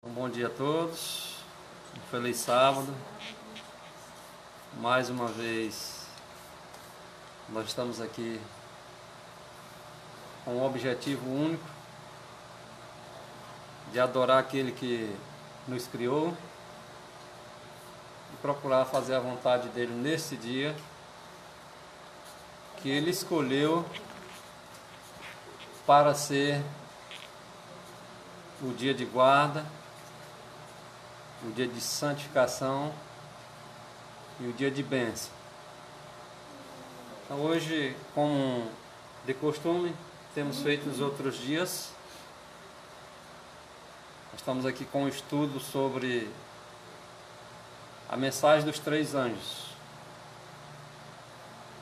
Um bom dia a todos, um feliz sábado. Mais uma vez nós estamos aqui com um objetivo único de adorar aquele que nos criou e procurar fazer a vontade dele nesse dia que ele escolheu para ser o dia de guarda, o dia de santificação e o dia de bênção. Então hoje, como de costume, temos feito nos outros dias, nós estamos aqui com um estudo sobre a mensagem dos três anjos.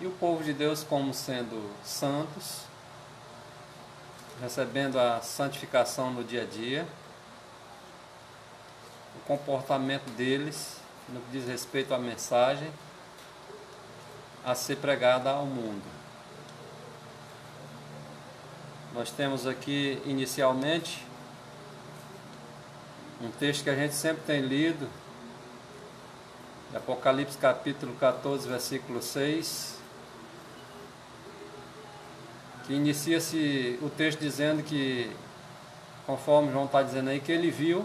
E o povo de Deus como sendo santos, recebendo a santificação no dia a dia, o comportamento deles no que diz respeito à mensagem a ser pregada ao mundo. Nós temos aqui inicialmente um texto que a gente sempre tem lido, de Apocalipse capítulo 14, versículo 6, que inicia-se o texto dizendo que, conforme João está dizendo aí, que ele viu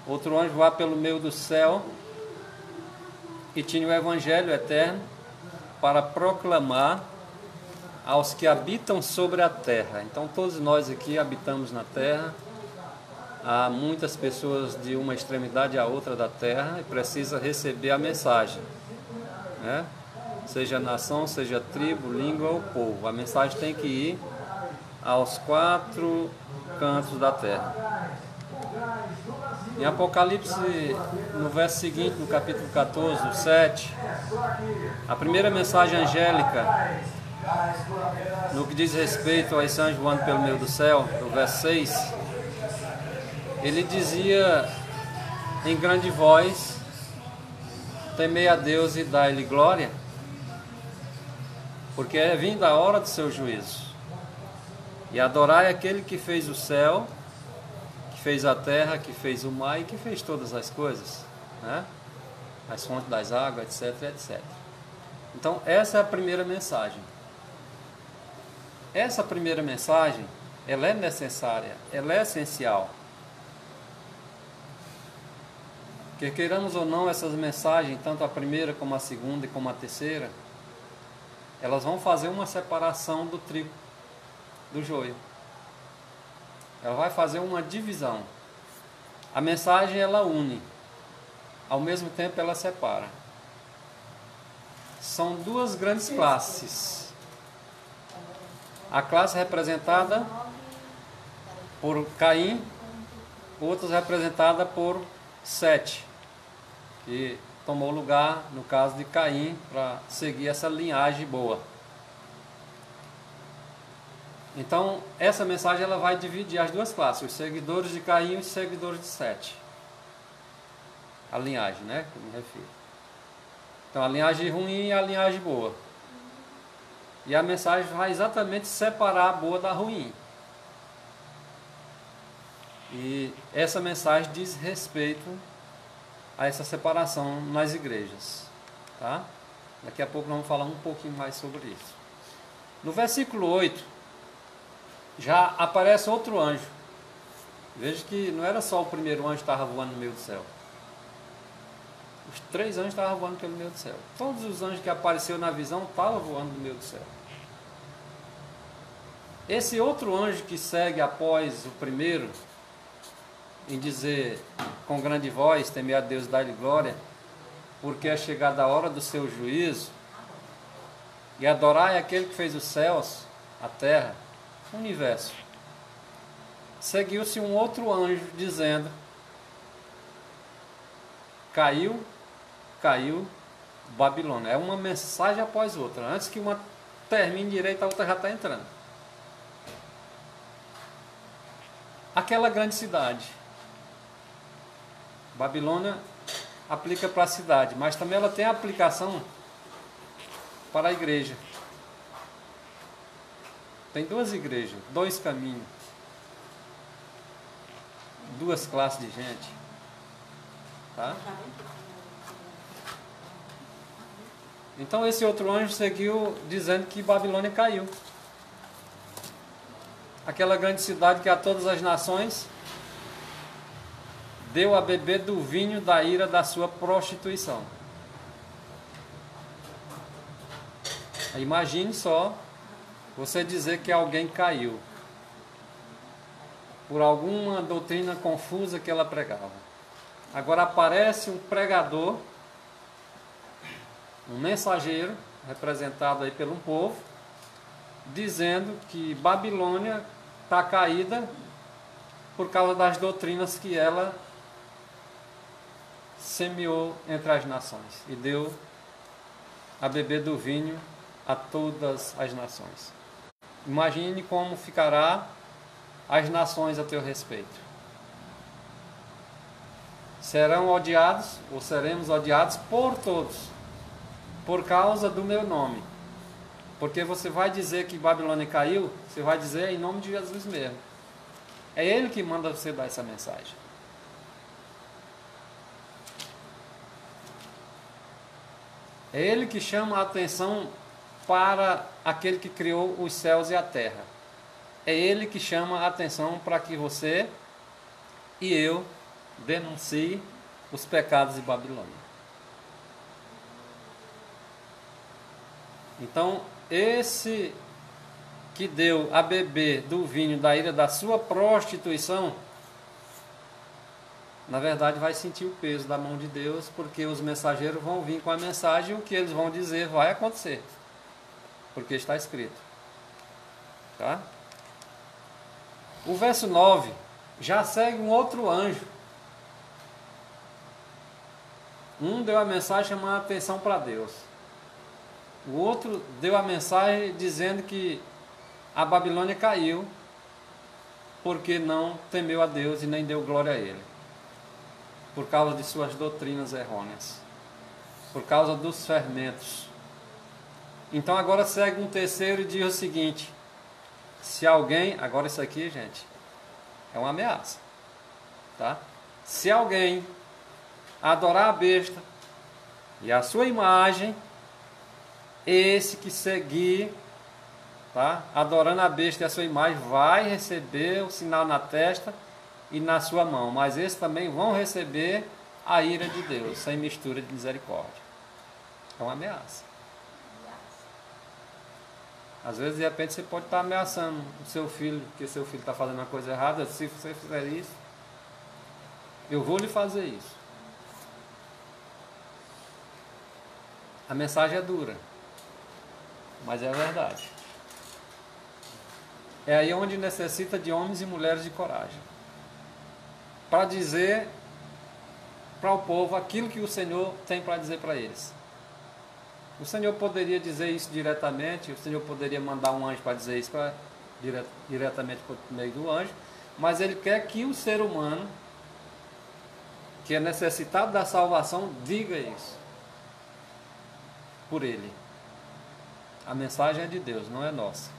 outro anjo voar pelo meio do céu e tinha o evangelho eterno para proclamar aos que habitam sobre a terra. Então todos nós aqui habitamos na terra, há muitas pessoas de uma extremidade à outra da terra e precisa receber a mensagem, né? Seja nação, seja tribo, língua ou povo, a mensagem tem que ir aos quatro cantos da terra. Em Apocalipse, no verso seguinte, no capítulo 14, 7, a primeira mensagem angélica, no que diz respeito a esse anjo voando pelo meio do céu, no verso 6, ele dizia em grande voz: temei a Deus e dai-lhe glória, porque é vinda a hora do seu juízo, e adorai aquele que fez o céu, que fez a terra, que fez o mar e que fez todas as coisas, né? As fontes das águas, etc, etc. Então essa é a primeira mensagem. Essa primeira mensagem, ela é necessária, ela é essencial. Porque queiramos ou não, essas mensagens, tanto a primeira como a segunda e como a terceira, elas vão fazer uma separação do trigo, do joio. Ela vai fazer uma divisão. A mensagem ela une, ao mesmo tempo ela separa. São duas grandes classes. A classe representada por Caim, outras representada por Sete, que tomou lugar, no caso de Caim, para seguir essa linhagem boa. Então, essa mensagem ela vai dividir as duas classes, os seguidores de Caim e os seguidores de Sete. A linhagem, né, que eu me refiro. Então, a linhagem ruim e a linhagem boa. E a mensagem vai exatamente separar a boa da ruim. E essa mensagem diz respeito a essa separação nas igrejas, tá? Daqui a pouco nós vamos falar um pouquinho mais sobre isso. No versículo 8, já aparece outro anjo. Veja que não era só o primeiro anjo que estava voando no meio do céu. Os três anjos estavam voando pelo meio do céu. Todos os anjos que apareceram na visão estavam voando no meio do céu. Esse outro anjo que segue após o primeiro, em dizer com grande voz, temei a Deus e dai-lhe glória, porque é chegada a hora do seu juízo, e adorai aquele que fez os céus, a terra, o universo. Seguiu-se um outro anjo dizendo: caiu Babilônia. É uma mensagem após outra. Antes que uma termine direito, a outra já está entrando. Aquela grande cidade. Babilônia aplica para a cidade, mas também ela tem aplicação para a igreja. Tem duas igrejas, dois caminhos. duas classes de gente. Tá? Então esse outro anjo seguiu dizendo que Babilônia caiu. Aquela grande cidade que a todas as nações deu a beber do vinho da ira da sua prostituição. Imagine só você dizer que alguém caiu por alguma doutrina confusa que ela pregava. Agora aparece um pregador, um mensageiro, representado aí pelo povo, dizendo que Babilônia está caída por causa das doutrinas que ela semeou entre as nações e deu a beber do vinho a todas as nações. Imagine como ficará as nações a teu respeito. Serão odiados, ou seremos odiados por todos, por causa do meu nome. Porque você vai dizer que Babilônia caiu, você vai dizer em nome de Jesus mesmo. É Ele que manda você dar essa mensagem. É Ele que chama a atenção para aquele que criou os céus e a terra. É Ele que chama a atenção para que você e eu denuncie os pecados de Babilônia. Então, esse que deu a beber do vinho da ira da sua prostituição, na verdade vai sentir o peso da mão de Deus, porque os mensageiros vão vir com a mensagem e o que eles vão dizer vai acontecer, porque está escrito. Tá? O verso 9 já segue um outro anjo. Um deu a mensagem chamando a atenção para Deus. O outro deu a mensagem dizendo que a Babilônia caiu porque não temeu a Deus e nem deu glória a Ele, por causa de suas doutrinas errôneas, por causa dos fermentos. Então agora segue um terceiro e diz o seguinte: se alguém, agora isso aqui, gente, é uma ameaça, tá? Se alguém adorar a besta e a sua imagem, esse que seguir, tá, adorando a besta e a sua imagem, vai receber o sinal na testa e na sua mão, mas esses também vão receber a ira de Deus, sem mistura de misericórdia. É uma ameaça. Às vezes, de repente, você pode estar ameaçando o seu filho, porque seu filho está fazendo uma coisa errada. Se você fizer isso, eu vou lhe fazer isso. A mensagem é dura, mas é verdade. É aí onde necessita de homens e mulheres de coragem, para dizer para o povo aquilo que o Senhor tem para dizer para eles. O Senhor poderia dizer isso diretamente, o Senhor poderia mandar um anjo para dizer isso diretamente por meio do anjo, mas Ele quer que o ser humano, que é necessitado da salvação, diga isso por Ele. A mensagem é de Deus, não é nossa.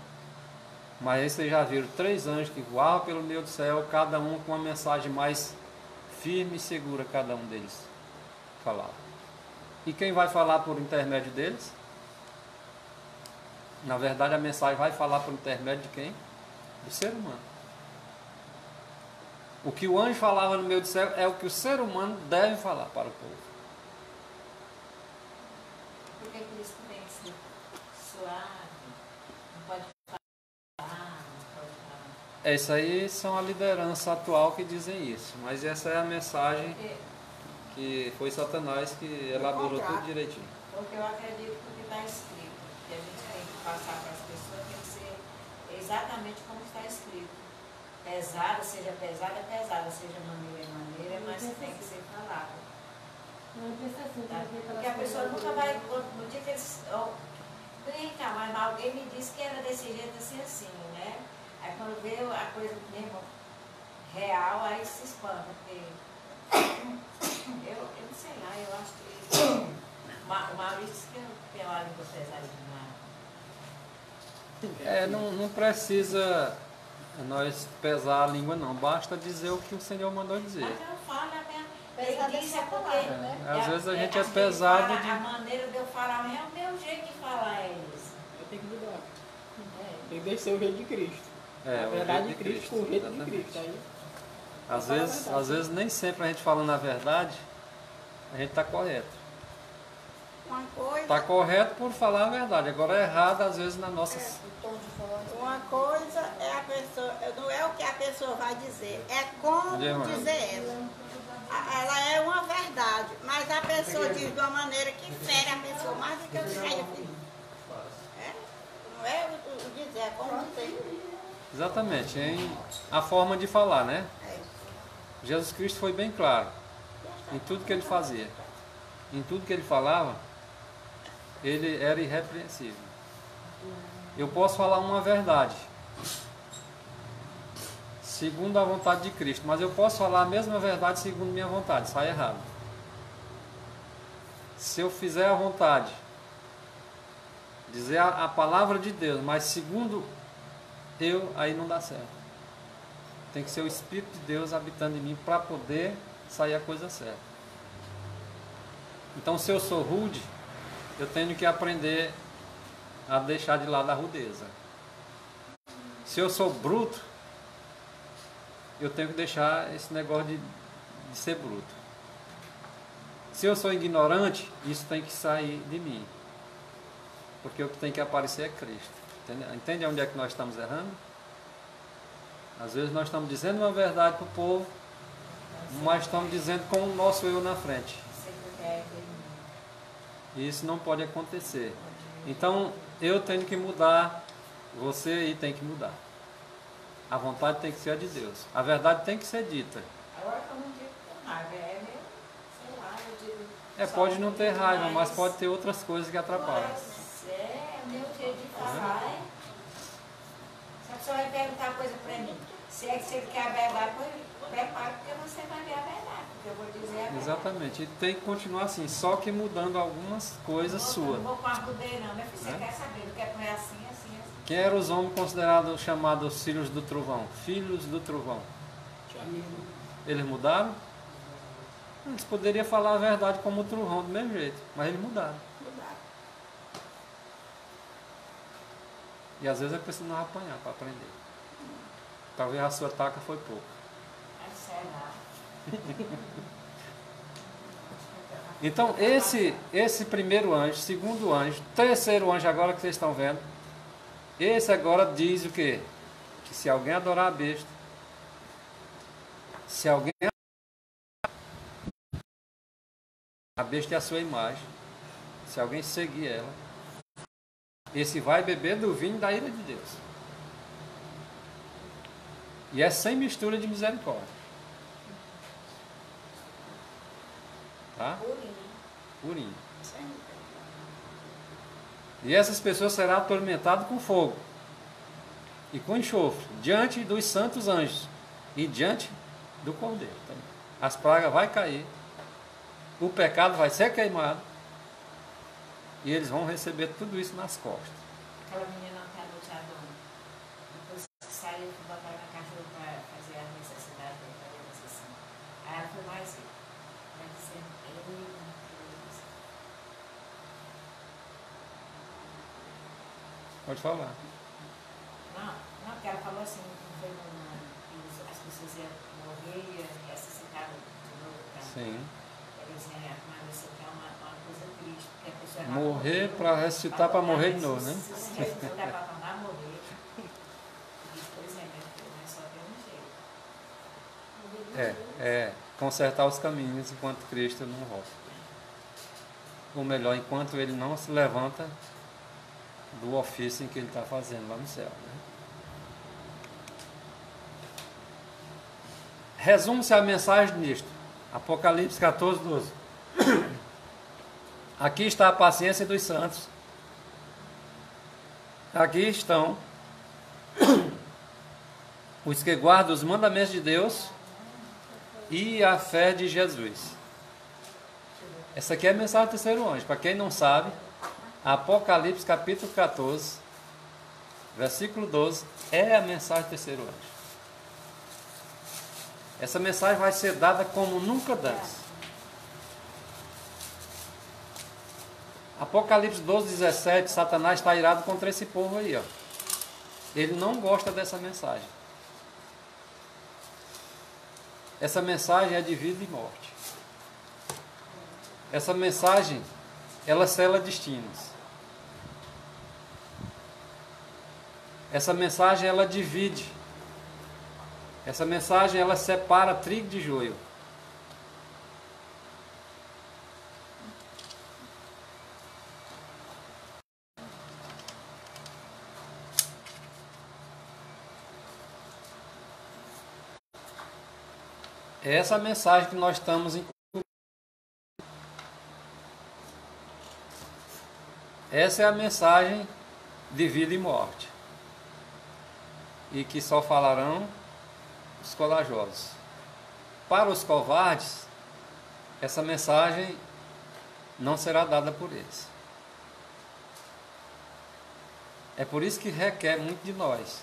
Mas aí vocês já viram 3 anjos que voavam pelo meio do céu, cada um com uma mensagem mais firme e segura, cada um deles falava. E quem vai falar por intermédio deles? Na verdade, a mensagem vai falar por intermédio de quem? Do ser humano. O que o anjo falava no meio do céu é o que o ser humano deve falar para o povo. Por que Cristo tem que ser suave? Não pode falar, não pode falar. Isso aí são a liderança atual que dizem isso. Mas essa é a mensagem que foi Satanás que elaborou tudo direitinho. Porque eu acredito que está escrito, que a gente tem que passar para as pessoas, tem que ser exatamente como está escrito. Pesada, seja maneira, mas tem que ser falado. Tá? Porque a pessoa nunca vai, no dia que eles... Vem cá, mas alguém me disse que era desse jeito, assim, né? Aí quando vê a coisa mesmo real, aí se espanta, porque... Eu não sei lá, eu acho que o Maurício disse que tem uma língua pesada demais. Não precisa nós pesar a língua não, basta dizer o que o Senhor mandou dizer. Mas eu falo a minha... Pesado Ele disse é é porque... palavra, né? Às vezes a gente é às vezes pesado fala, de... A maneira de eu falar é o meu jeito de falar, é esse. Eu tenho que mudar. É. Tem que descer o jeito de Cristo. É, a o verdade jeito de de Cristo Cristo, com o jeito de exatamente. Cristo. Aí, Às vezes nem sempre a gente falando a verdade, a gente está correto. Uma coisa, Está correto por falar a verdade, agora é errado às vezes nas nossas... O tom de voz. uma coisa é a pessoa, não é o que a pessoa vai dizer, é como dizer ela. Ela é uma verdade, mas a pessoa diz de uma maneira que fere a pessoa mais do que o que caiu. Não é o dizer, é como dizer. Exatamente, a forma de falar, né? É. Jesus Cristo foi bem claro em tudo que ele fazia. Em tudo que ele falava, ele era irrepreensível. Eu posso falar uma verdade, segundo a vontade de Cristo, mas eu posso falar a mesma verdade segundo minha vontade, sai errado. Se eu fizer a vontade, dizer a palavra de Deus, mas segundo eu, aí não dá certo. Tem que ser o Espírito de Deus habitando em mim para poder sair a coisa certa. Então, se eu sou rude, eu tenho que aprender a deixar de lado a rudeza. Se eu sou bruto, eu tenho que deixar esse negócio de ser bruto. Se eu sou ignorante, isso tem que sair de mim. Porque o que tem que aparecer é Cristo. Entende onde é que nós estamos errando? Às vezes nós estamos dizendo uma verdade para o povo, mas estamos dizendo com o nosso eu na frente. E isso não pode acontecer. Então eu tenho que mudar, você aí tem que mudar. A vontade tem que ser a de Deus. A verdade tem que ser dita. Agora que eu não digo com raiva, é meu, sei lá, eu digo... Pode não ter raiva, mas pode ter outras coisas que atrapalham. É meu jeito de falar, é. Se a pessoa vai perguntar coisa pra mim, se ele quer a verdade, prepara, porque você vai ver a verdade, porque eu vou dizer a verdade. Exatamente. E tem que continuar assim, só que mudando algumas coisas suas. Não vou com a arrudeira não, meu filho, você quer saber, não quer comer assim, assim, assim. Quem eram os homens considerados chamados filhos do trovão? Filhos do trovão. Eles mudaram? Eles poderiam falar a verdade como o trovão do mesmo jeito, mas eles mudaram. E às vezes é preciso não apanhar para aprender. Talvez a sua taca foi pouco. Sei lá. Então esse primeiro anjo, segundo anjo, terceiro anjo agora que vocês estão vendo, esse agora diz o quê? Que se alguém adorar a besta, se alguém... A besta é a sua imagem. Se alguém seguir ela, esse vai beber do vinho da ira de Deus. E é sem mistura de misericórdia. Tá? Purinho. E essas pessoas serão atormentadas com fogo e com enxofre, diante dos santos anjos e diante do Cordeiro. As pragas vão cair, o pecado vai ser queimado e eles vão receber tudo isso nas costas. Aquela menina que anunciava, depois que saiu, fui botar na cachorro para fazer a necessidade dela, assim. Aí ela foi mais, vai dizendo, Pode falar. não, porque ela falou assim, que as pessoas iam morrer e ressuscitar de novo. Sim. Eles iam, mas isso aqui é uma coisa triste, porque a pessoa vai Morrer para ressuscitar para morrer de novo, né? Se ressuscitar para tornar a morrer. E depois é, meu filho, mas só tem um jeito. É consertar os caminhos enquanto Cristo não volta. Ou melhor, enquanto ele não se levanta do ofício em que ele está fazendo lá no céu. Né? Resume-se a mensagem nisto. Apocalipse 14, 12. Aqui está a paciência dos santos. Aqui estão os que guardam os mandamentos de Deus e a fé de Jesus. Essa aqui é a mensagem do terceiro anjo. Para quem não sabe, Apocalipse capítulo 14, versículo 12, é a mensagem do terceiro anjo. Essa mensagem vai ser dada como nunca antes. Apocalipse 12, 17, Satanás está irado contra esse povo aí, ó. Ele não gosta dessa mensagem. Essa mensagem é de vida e morte. Essa mensagem, ela sela destinos. Essa mensagem, ela divide. Essa mensagem, ela separa trigo de joio. É essa mensagem que nós estamos em. Essa é a mensagem de vida e morte. E que só falarão os corajosos. Para os covardes, essa mensagem não será dada por eles. É por isso que requer muito de nós.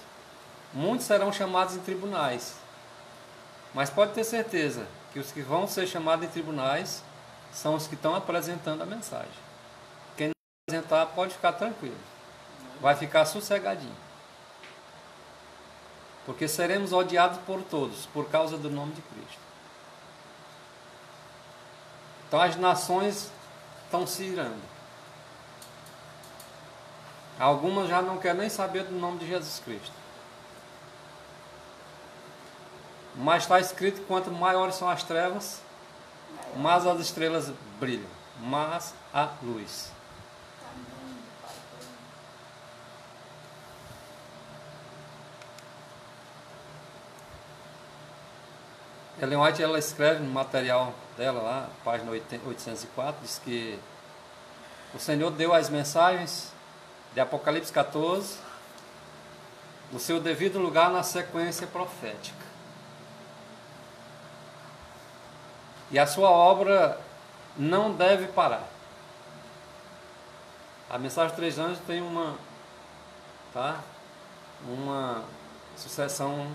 Muitos serão chamados em tribunais. Mas pode ter certeza que os que vão ser chamados em tribunais são os que estão apresentando a mensagem. Quem não apresentar pode ficar tranquilo. Vai ficar sossegadinho. Porque seremos odiados por todos, por causa do nome de Cristo. Então as nações estão se irando. Algumas já não querem nem saber do nome de Jesus Cristo. Mas está escrito que quanto maiores são as trevas, mais as estrelas brilham, mais a luz. Ellen White, ela escreve no material dela lá, página 804, diz que o Senhor deu as mensagens de Apocalipse 14 o seu devido lugar na sequência profética. E a sua obra não deve parar. A mensagem dos três anjos tem uma sucessão,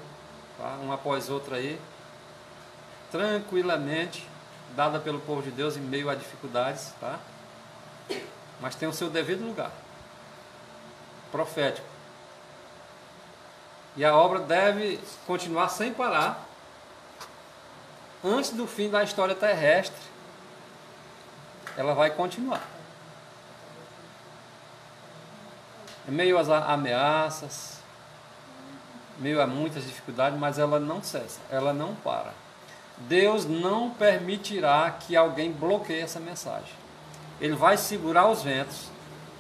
uma após outra aí, tranquilamente, dada pelo povo de Deus em meio a dificuldades, tá? Mas tem o seu devido lugar, profético. E a obra deve continuar sem parar, antes do fim da história terrestre, ela vai continuar. Em meio às ameaças, em meio a muitas dificuldades, mas ela não cessa, ela não para. Deus não permitirá que alguém bloqueie essa mensagem. Ele vai segurar os ventos,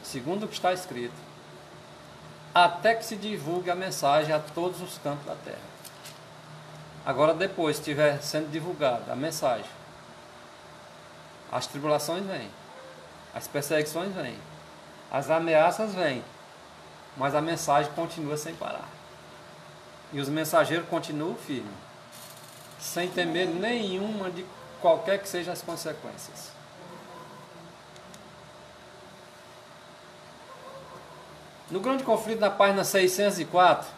segundo o que está escrito, até que se divulgue a mensagem a todos os cantos da terra. Agora, depois que estiver sendo divulgada a mensagem, as tribulações vêm, as perseguições vêm, as ameaças vêm, mas a mensagem continua sem parar. E os mensageiros continuam firmes, sem temer nenhuma de qualquer que sejam as consequências. No grande conflito, na página 604,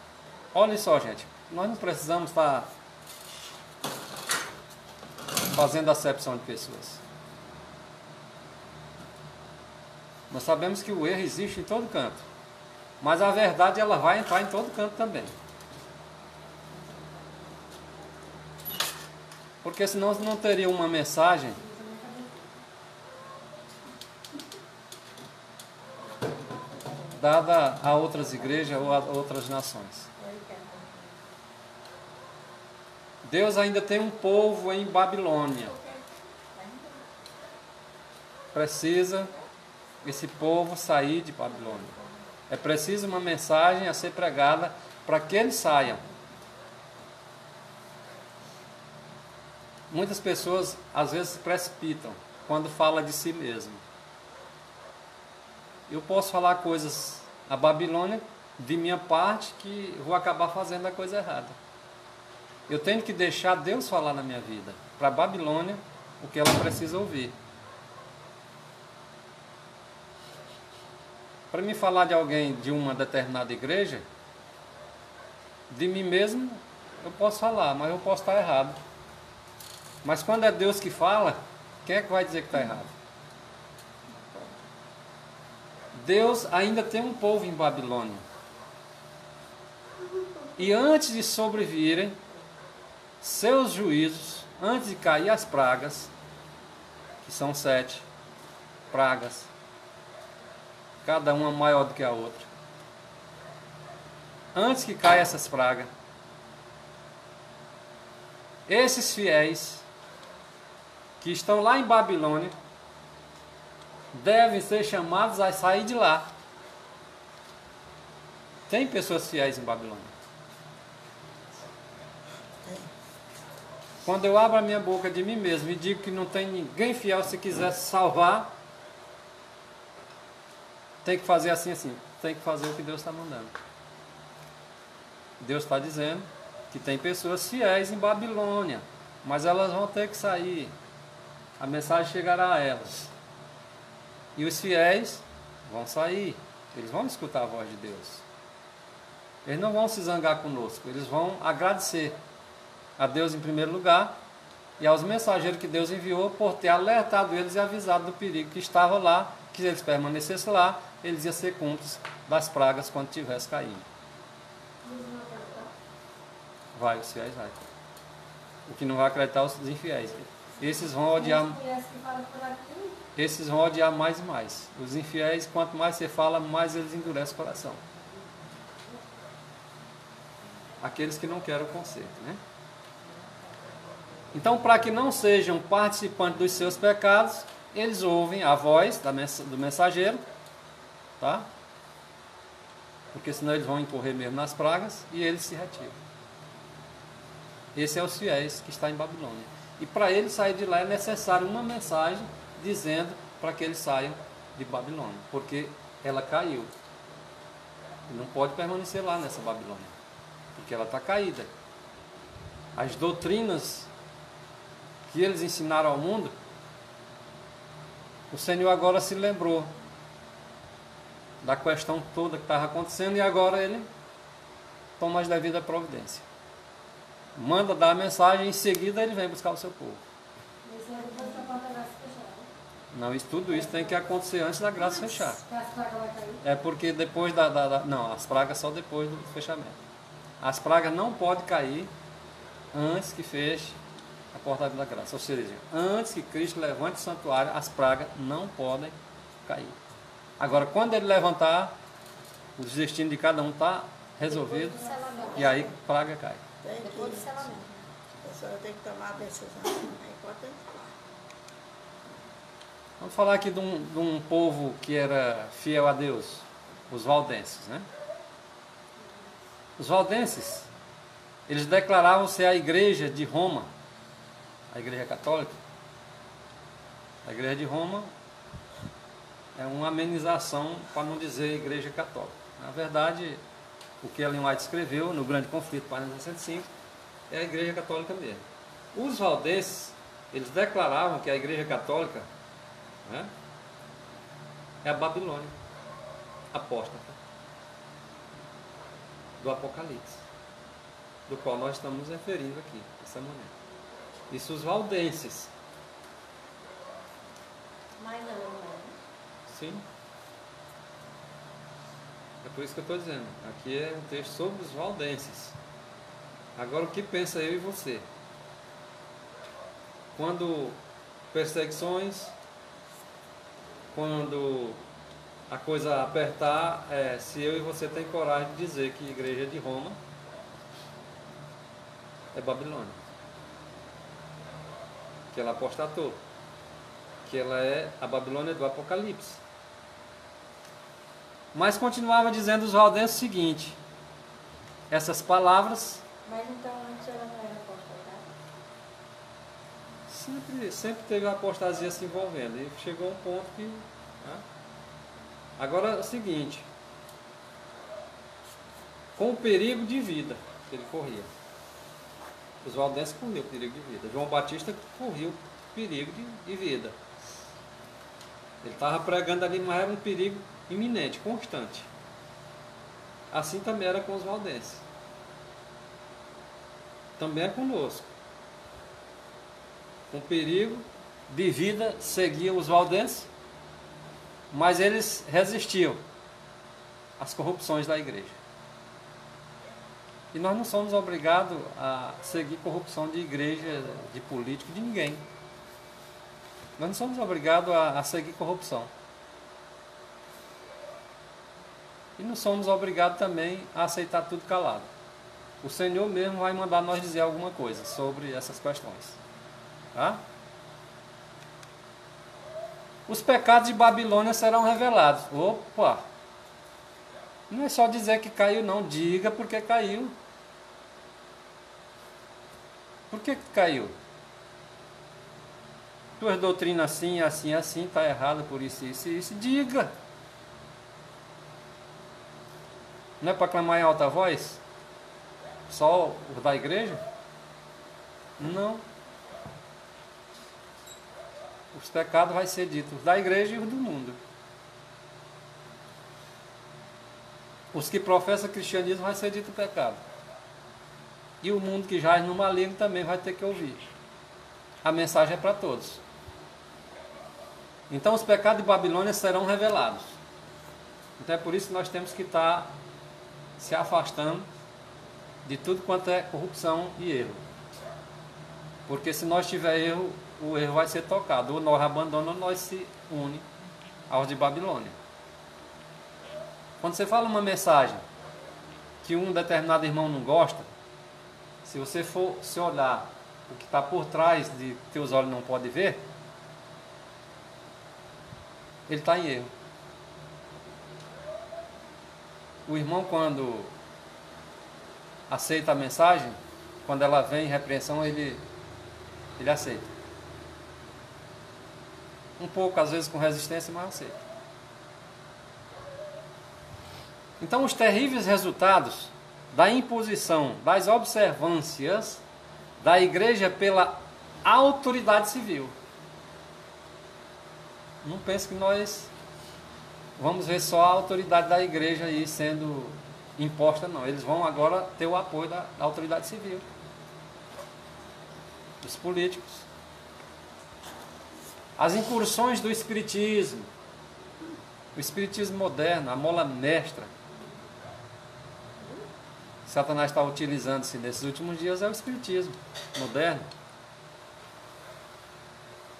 olhem só, gente, nós não precisamos estar fazendo acepção de pessoas. Nós sabemos que o erro existe em todo canto, mas a verdade ela vai entrar em todo canto também. Porque senão não teria uma mensagem dada a outras igrejas ou a outras nações. Deus ainda tem um povo em Babilônia. Precisa esse povo sair de Babilônia. É preciso uma mensagem a ser pregada para que eles saiam. Muitas pessoas às vezes se precipitam quando fala de si mesmo. Eu posso falar coisas a Babilônia de minha parte que vou acabar fazendo a coisa errada. Eu tenho que deixar Deus falar na minha vida, para a Babilônia, o que ela precisa ouvir. Para me falar de alguém de uma determinada igreja, De mim mesmo eu posso falar, mas eu posso estar errado. Mas quando é Deus que fala, quem é que vai dizer que está errado? Deus ainda tem um povo em Babilônia. E antes de sobrevirem seus juízos, antes de cair as pragas, que são 7 pragas, cada uma maior do que a outra. Antes que caia essas pragas, esses fiéis que estão lá em Babilônia devem ser chamados a sair de lá. Tem pessoas fiéis em Babilônia. Quando eu abro a minha boca de mim mesmo e digo que não tem ninguém fiel, se quiser salvar, tem que fazer assim, assim. Tem que fazer o que Deus está mandando. Deus está dizendo que tem pessoas fiéis em Babilônia, mas elas vão ter que sair. A mensagem chegará a elas. E os fiéis vão sair. Eles vão escutar a voz de Deus. Eles não vão se zangar conosco. Eles vão agradecer a Deus em primeiro lugar e aos mensageiros que Deus enviou por ter alertado eles e avisado do perigo que estava lá, que se eles permanecessem lá, eles iam ser cúmplices das pragas quando tivesse caindo. Vai, os fiéis vai. O que não vai acreditar os infiéis. Esses vão odiar. Esses vão odiar mais e mais. Os infiéis, quanto mais você fala, mais eles endurecem o coração. Aqueles que não querem o conserto, né? Então, para que não sejam participantes dos seus pecados, eles ouvem a voz do mensageiro, tá? Porque senão eles vão incorrer mesmo nas pragas e eles se retiram. Esse é os fiéis que está em Babilônia. E para eles sair de lá é necessário uma mensagem dizendo para que eles saiam de Babilônia, porque ela caiu. E não pode permanecer lá nessa Babilônia, porque ela está caída. As doutrinas que eles ensinaram ao mundo, o Senhor agora se lembrou da questão toda que estava acontecendo e agora ele toma as devidas providências. Manda dar a mensagem e em seguida ele vem buscar o seu povo. Não, tudo isso tem que acontecer antes da graça fechar. É porque depois não, as pragas só depois do fechamento. As pragas não podem cair antes que feche a porta da graça. Ou seja, antes que Cristo levante o santuário, as pragas não podem cair. Agora, quando ele levantar, o destino de cada um está resolvido e aí a praga cai. Depois do selamento. A pessoa tem que tomar a decisão. É importante. Vamos falar aqui de um povo que era fiel a Deus, os valdenses, né? Os valdenses, eles declaravam ser a igreja de Roma, a igreja católica. A igreja de Roma é uma amenização para não dizer igreja católica. Na verdade, o que Ellen White escreveu no Grande Conflito, página 65, é a igreja católica mesmo. Os valdenses, eles declaravam que a igreja católica, né, é a Babilônia apóstata do Apocalipse, do qual nós estamos nos referindo aqui, dessa maneira. Isso os valdenses. Mas não é. Sim. É por isso que eu estou dizendo. Aqui é um texto sobre os valdenses. Agora, o que pensa eu e você? Quando perseguições, quando a coisa apertar, se eu e você tem coragem de dizer que a igreja de Roma é Babilônia, que ela apostatou, que ela é a Babilônia do Apocalipse. Mas continuava dizendo os valdenses o seguinte: essas palavras. Mas então antes ela não era apostatada? Sempre teve a apostasia se envolvendo. E chegou um ponto que. Né? Agora é o seguinte: com o perigo de vida que ele corria. Os valdenses corriam o perigo de vida. João Batista corria o perigo de vida. Ele estava pregando ali, mas era um perigo iminente, constante. Assim também era com os valdenses. também é conosco. Com perigo de vida seguia os valdenses, mas eles resistiam às corrupções da igreja. E nós não somos obrigados a seguir corrupção de igreja, de político, de ninguém. Nós não somos obrigados a seguir corrupção. E não somos obrigados também a aceitar tudo calado. O Senhor mesmo vai mandar nós dizer alguma coisa sobre essas questões. Tá? Os pecados de Babilônia serão revelados. Opa! Não é só dizer que caiu, não. Diga porque caiu. Por que caiu? Tuas doutrinas assim, assim, assim, está errada por isso, isso e isso. Diga! Não é para clamar em alta voz? Só o da igreja? Não. Os pecados vai ser ditos da igreja e os do mundo. Os que professam cristianismo vai ser dito pecado. E o mundo que jaz no maligno também vai ter que ouvir. A mensagem é para todos. Então os pecados de Babilônia serão revelados. Então é por isso que nós temos que estar se afastando de tudo quanto é corrupção e erro. Porque se nós tiver erro, o erro vai ser tocado. Ou nós abandonamos, ou nós se une aos de Babilônia. Quando você fala uma mensagem que um determinado irmão não gosta, se você for se olhar o que está por trás de que teus olhos não podem ver, ele está em erro. O irmão, quando aceita a mensagem, quando ela vem em repreensão, ele aceita. Um pouco, às vezes, com resistência, mas aceita. Então, os terríveis resultados da imposição das observâncias da igreja pela autoridade civil. Não pense que nós vamos ver só a autoridade da igreja aí sendo imposta, não. Eles vão agora ter o apoio da autoridade civil, dos políticos. As incursões do espiritismo, o espiritismo moderno, a mola mestra, Satanás está utilizando-se nesses últimos dias é o espiritismo moderno.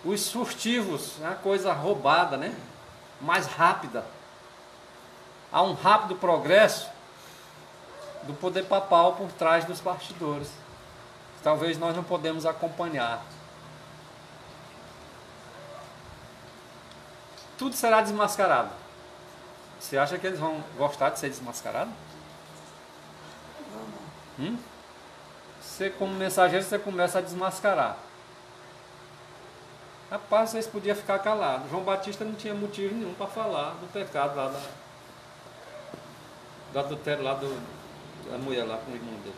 Os furtivos, é uma coisa roubada, né? Mais rápida. Há um rápido progresso do poder papal por trás dos bastidores. Talvez nós não podemos acompanhar. Tudo será desmascarado. Você acha que eles vão gostar de ser desmascarados? Você, como mensageiro, você começa a desmascarar. Rapaz, vocês podiam ficar calados. João Batista não tinha motivo nenhum para falar do pecado lá do adultério lá da mulher lá com o irmão dele.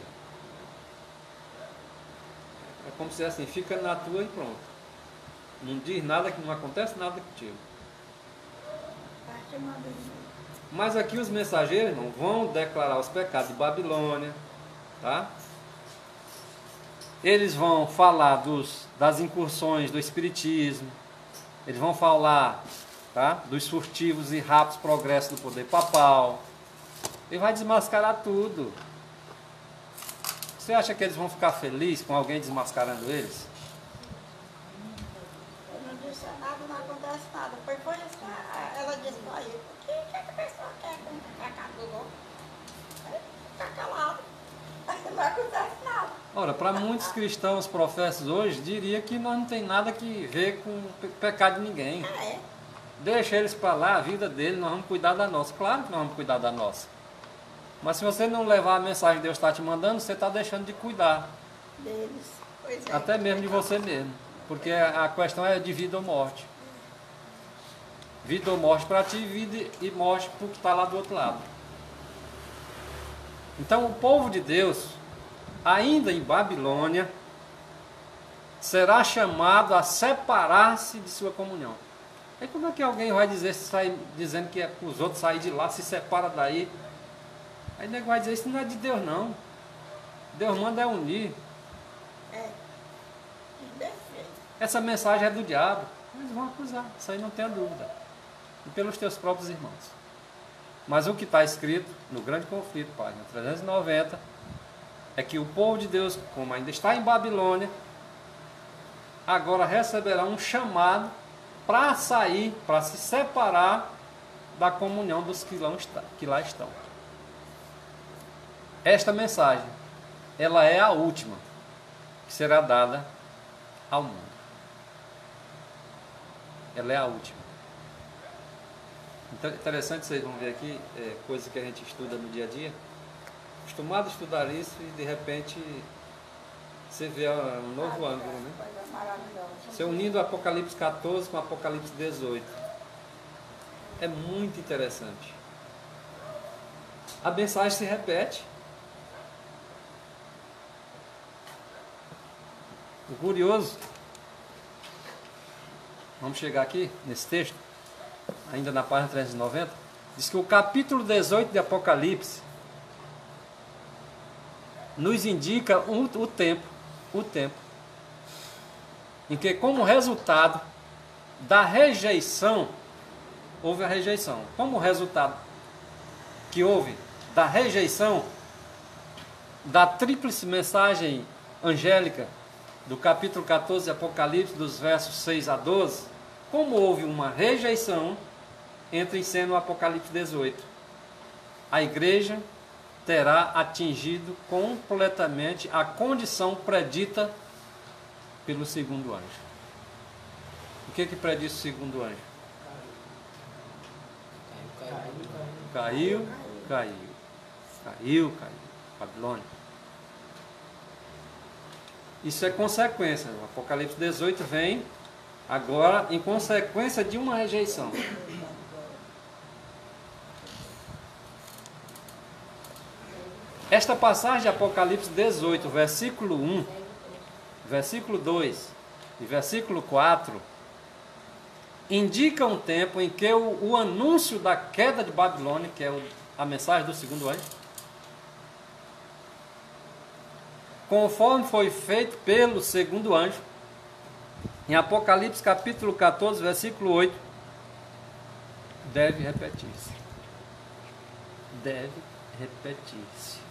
É como se assim, fica na tua e pronto. Não diz nada, que não acontece nada contigo. Mas aqui os mensageiros, irmão, vão declarar os pecados de Babilônia, tá? Eles vão falar das incursões do espiritismo, eles vão falar, tá, dos furtivos e rápidos progressos do poder papal. Ele vai desmascarar tudo. Você acha que eles vão ficar felizes com alguém desmascarando eles? Eu não disse nada, não acontece nada. Foi isso que ela disse para ele. O que a pessoa quer com o pecado do outro? Ficar calado. Não acontece nada. Ora, para muitos cristãos professos hoje, diria que nós não tem nada que ver com o pecado de ninguém. É. Deixa eles para lá, a vida deles, nós vamos cuidar da nossa. Claro que nós vamos cuidar da nossa. Mas se você não levar a mensagem que Deus está te mandando, você está deixando de cuidar. Deles. Pois é. Até mesmo de você mesmo. Porque a questão é de vida ou morte. Vida ou morte para ti, vida e morte para o que está lá do outro lado. Então o povo de Deus, ainda em Babilônia, será chamado a separar-se de sua comunhão. Aí como é que alguém vai dizer, dizendo que é para os outros sair de lá, se separa daí? Aí o nego vai dizer, isso não é de Deus não. Deus manda é unir. É. Indefeito. Essa mensagem é do diabo. Eles vão acusar, isso aí não tenha dúvida. E pelos teus próprios irmãos. Mas o que está escrito no Grande Conflito, página 390, é que o povo de Deus, como ainda está em Babilônia, agora receberá um chamado para sair, para se separar da comunhão dos que lá estão. Esta mensagem, ela é a última que será dada ao mundo. Ela é a última. Então, interessante, vocês vão ver aqui, coisa que a gente estuda no dia a dia. Acostumado a estudar isso e de repente você vê um novo ângulo, né? Coisa maravilhosa. Você unindo o Apocalipse 14 com o Apocalipse 18. É muito interessante. A mensagem se repete. O curioso, vamos chegar aqui nesse texto, ainda na página 390, diz que o capítulo 18 de Apocalipse nos indica o tempo em que, como resultado da rejeição, houve a rejeição. Como resultado que houve da rejeição da tríplice mensagem angélica do capítulo 14 de Apocalipse, dos versos 6 a 12, como houve uma rejeição, entra em cena o Apocalipse 18. A igreja terá atingido completamente a condição predita pelo segundo anjo. O que prediz o segundo anjo? Caiu. Babilônia. Isso é consequência. O Apocalipse 18 vem agora em consequência de uma rejeição. Esta passagem de Apocalipse 18, versículo 1, versículo 2 e versículo 4, indica um tempo em que o anúncio da queda de Babilônia, que é a mensagem do segundo anjo, conforme foi feito pelo segundo anjo, em Apocalipse capítulo 14, versículo 8, deve repetir-se. Deve repetir-se.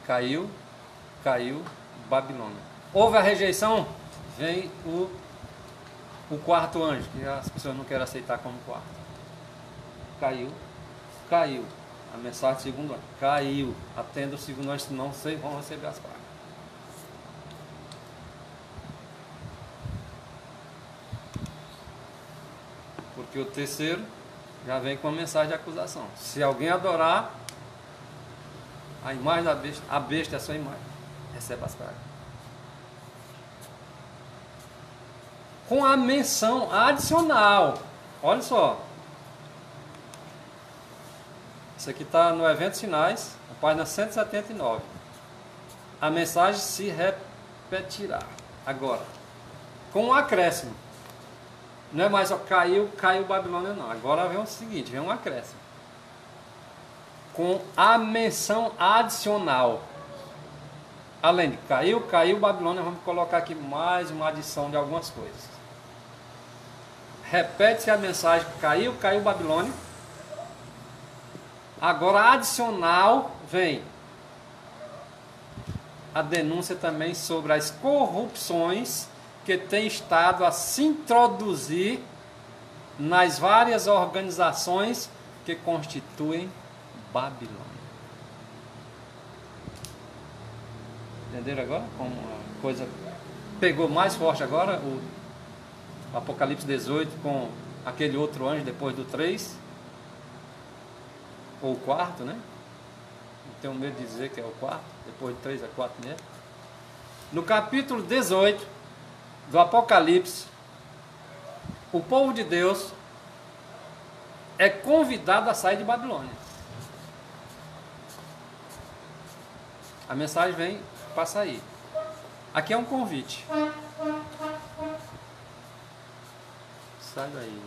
Caiu Babilônia. Houve a rejeição, vem o quarto anjo, que as pessoas não querem aceitar como quarto. Caiu. A mensagem do segundo anjo. Caiu. Atenda o segundo anjo, senão vocês vão receber as pragas. Porque o terceiro já vem com a mensagem de acusação. Se alguém adorar a imagem da besta, a besta é a sua imagem, recebe as pragas. Com a menção adicional. Olha só. Isso aqui está no Eventos Finais, na página 179. A mensagem se repetirá. Agora, com um acréscimo. Não é mais só caiu Babilônia, não. Agora vem o seguinte, vem um acréscimo. Com a menção adicional. Além de caiu Babilônia, vamos colocar aqui mais uma adição de algumas coisas. Repete-se a mensagem, caiu Babilônia. Agora adicional vem a denúncia também sobre as corrupções que tem estado a se introduzir nas várias organizações que constituem Babilônia. Entenderam agora como a coisa pegou mais forte agora? O Apocalipse 18 com aquele outro anjo depois do 3, ou o quarto, né? Não tenho medo de dizer que é o quarto, depois do 3 é 4 mesmo. No capítulo 18 do Apocalipse, o povo de Deus é convidado a sair de Babilônia. A mensagem vem para sair. Aqui é um convite. Sai daí.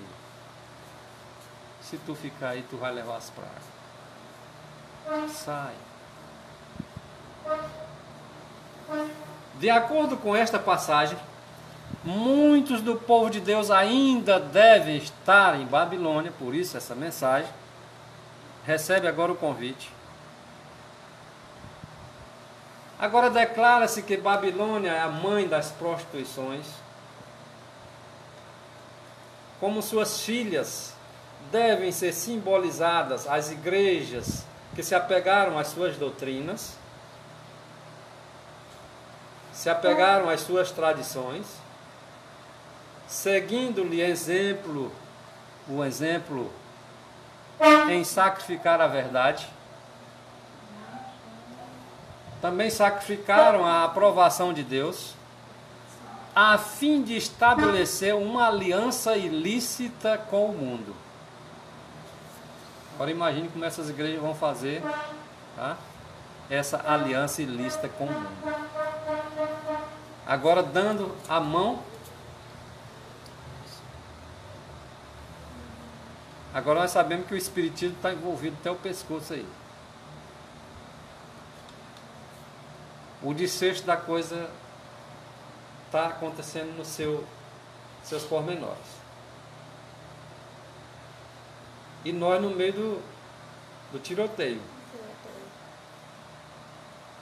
Se tu ficar aí, tu vai levar as pragas. Sai. De acordo com esta passagem, muitos do povo de Deus ainda devem estar em Babilônia, por isso essa mensagem. Recebe agora o convite. Agora declara-se que Babilônia é a mãe das prostituições. Como suas filhas devem ser simbolizadas as igrejas que se apegaram às suas doutrinas, se apegaram às suas tradições, seguindo-lhe o exemplo em sacrificar a verdade. Também sacrificaram a aprovação de Deus, a fim de estabelecer uma aliança ilícita com o mundo. Agora imagine como essas igrejas vão fazer, tá? Essa aliança ilícita com o mundo. Agora dando a mão. Agora nós sabemos que o espiritismo está envolvido até o pescoço aí. O desfecho da coisa está acontecendo nos seus pormenores. E nós no meio do tiroteio.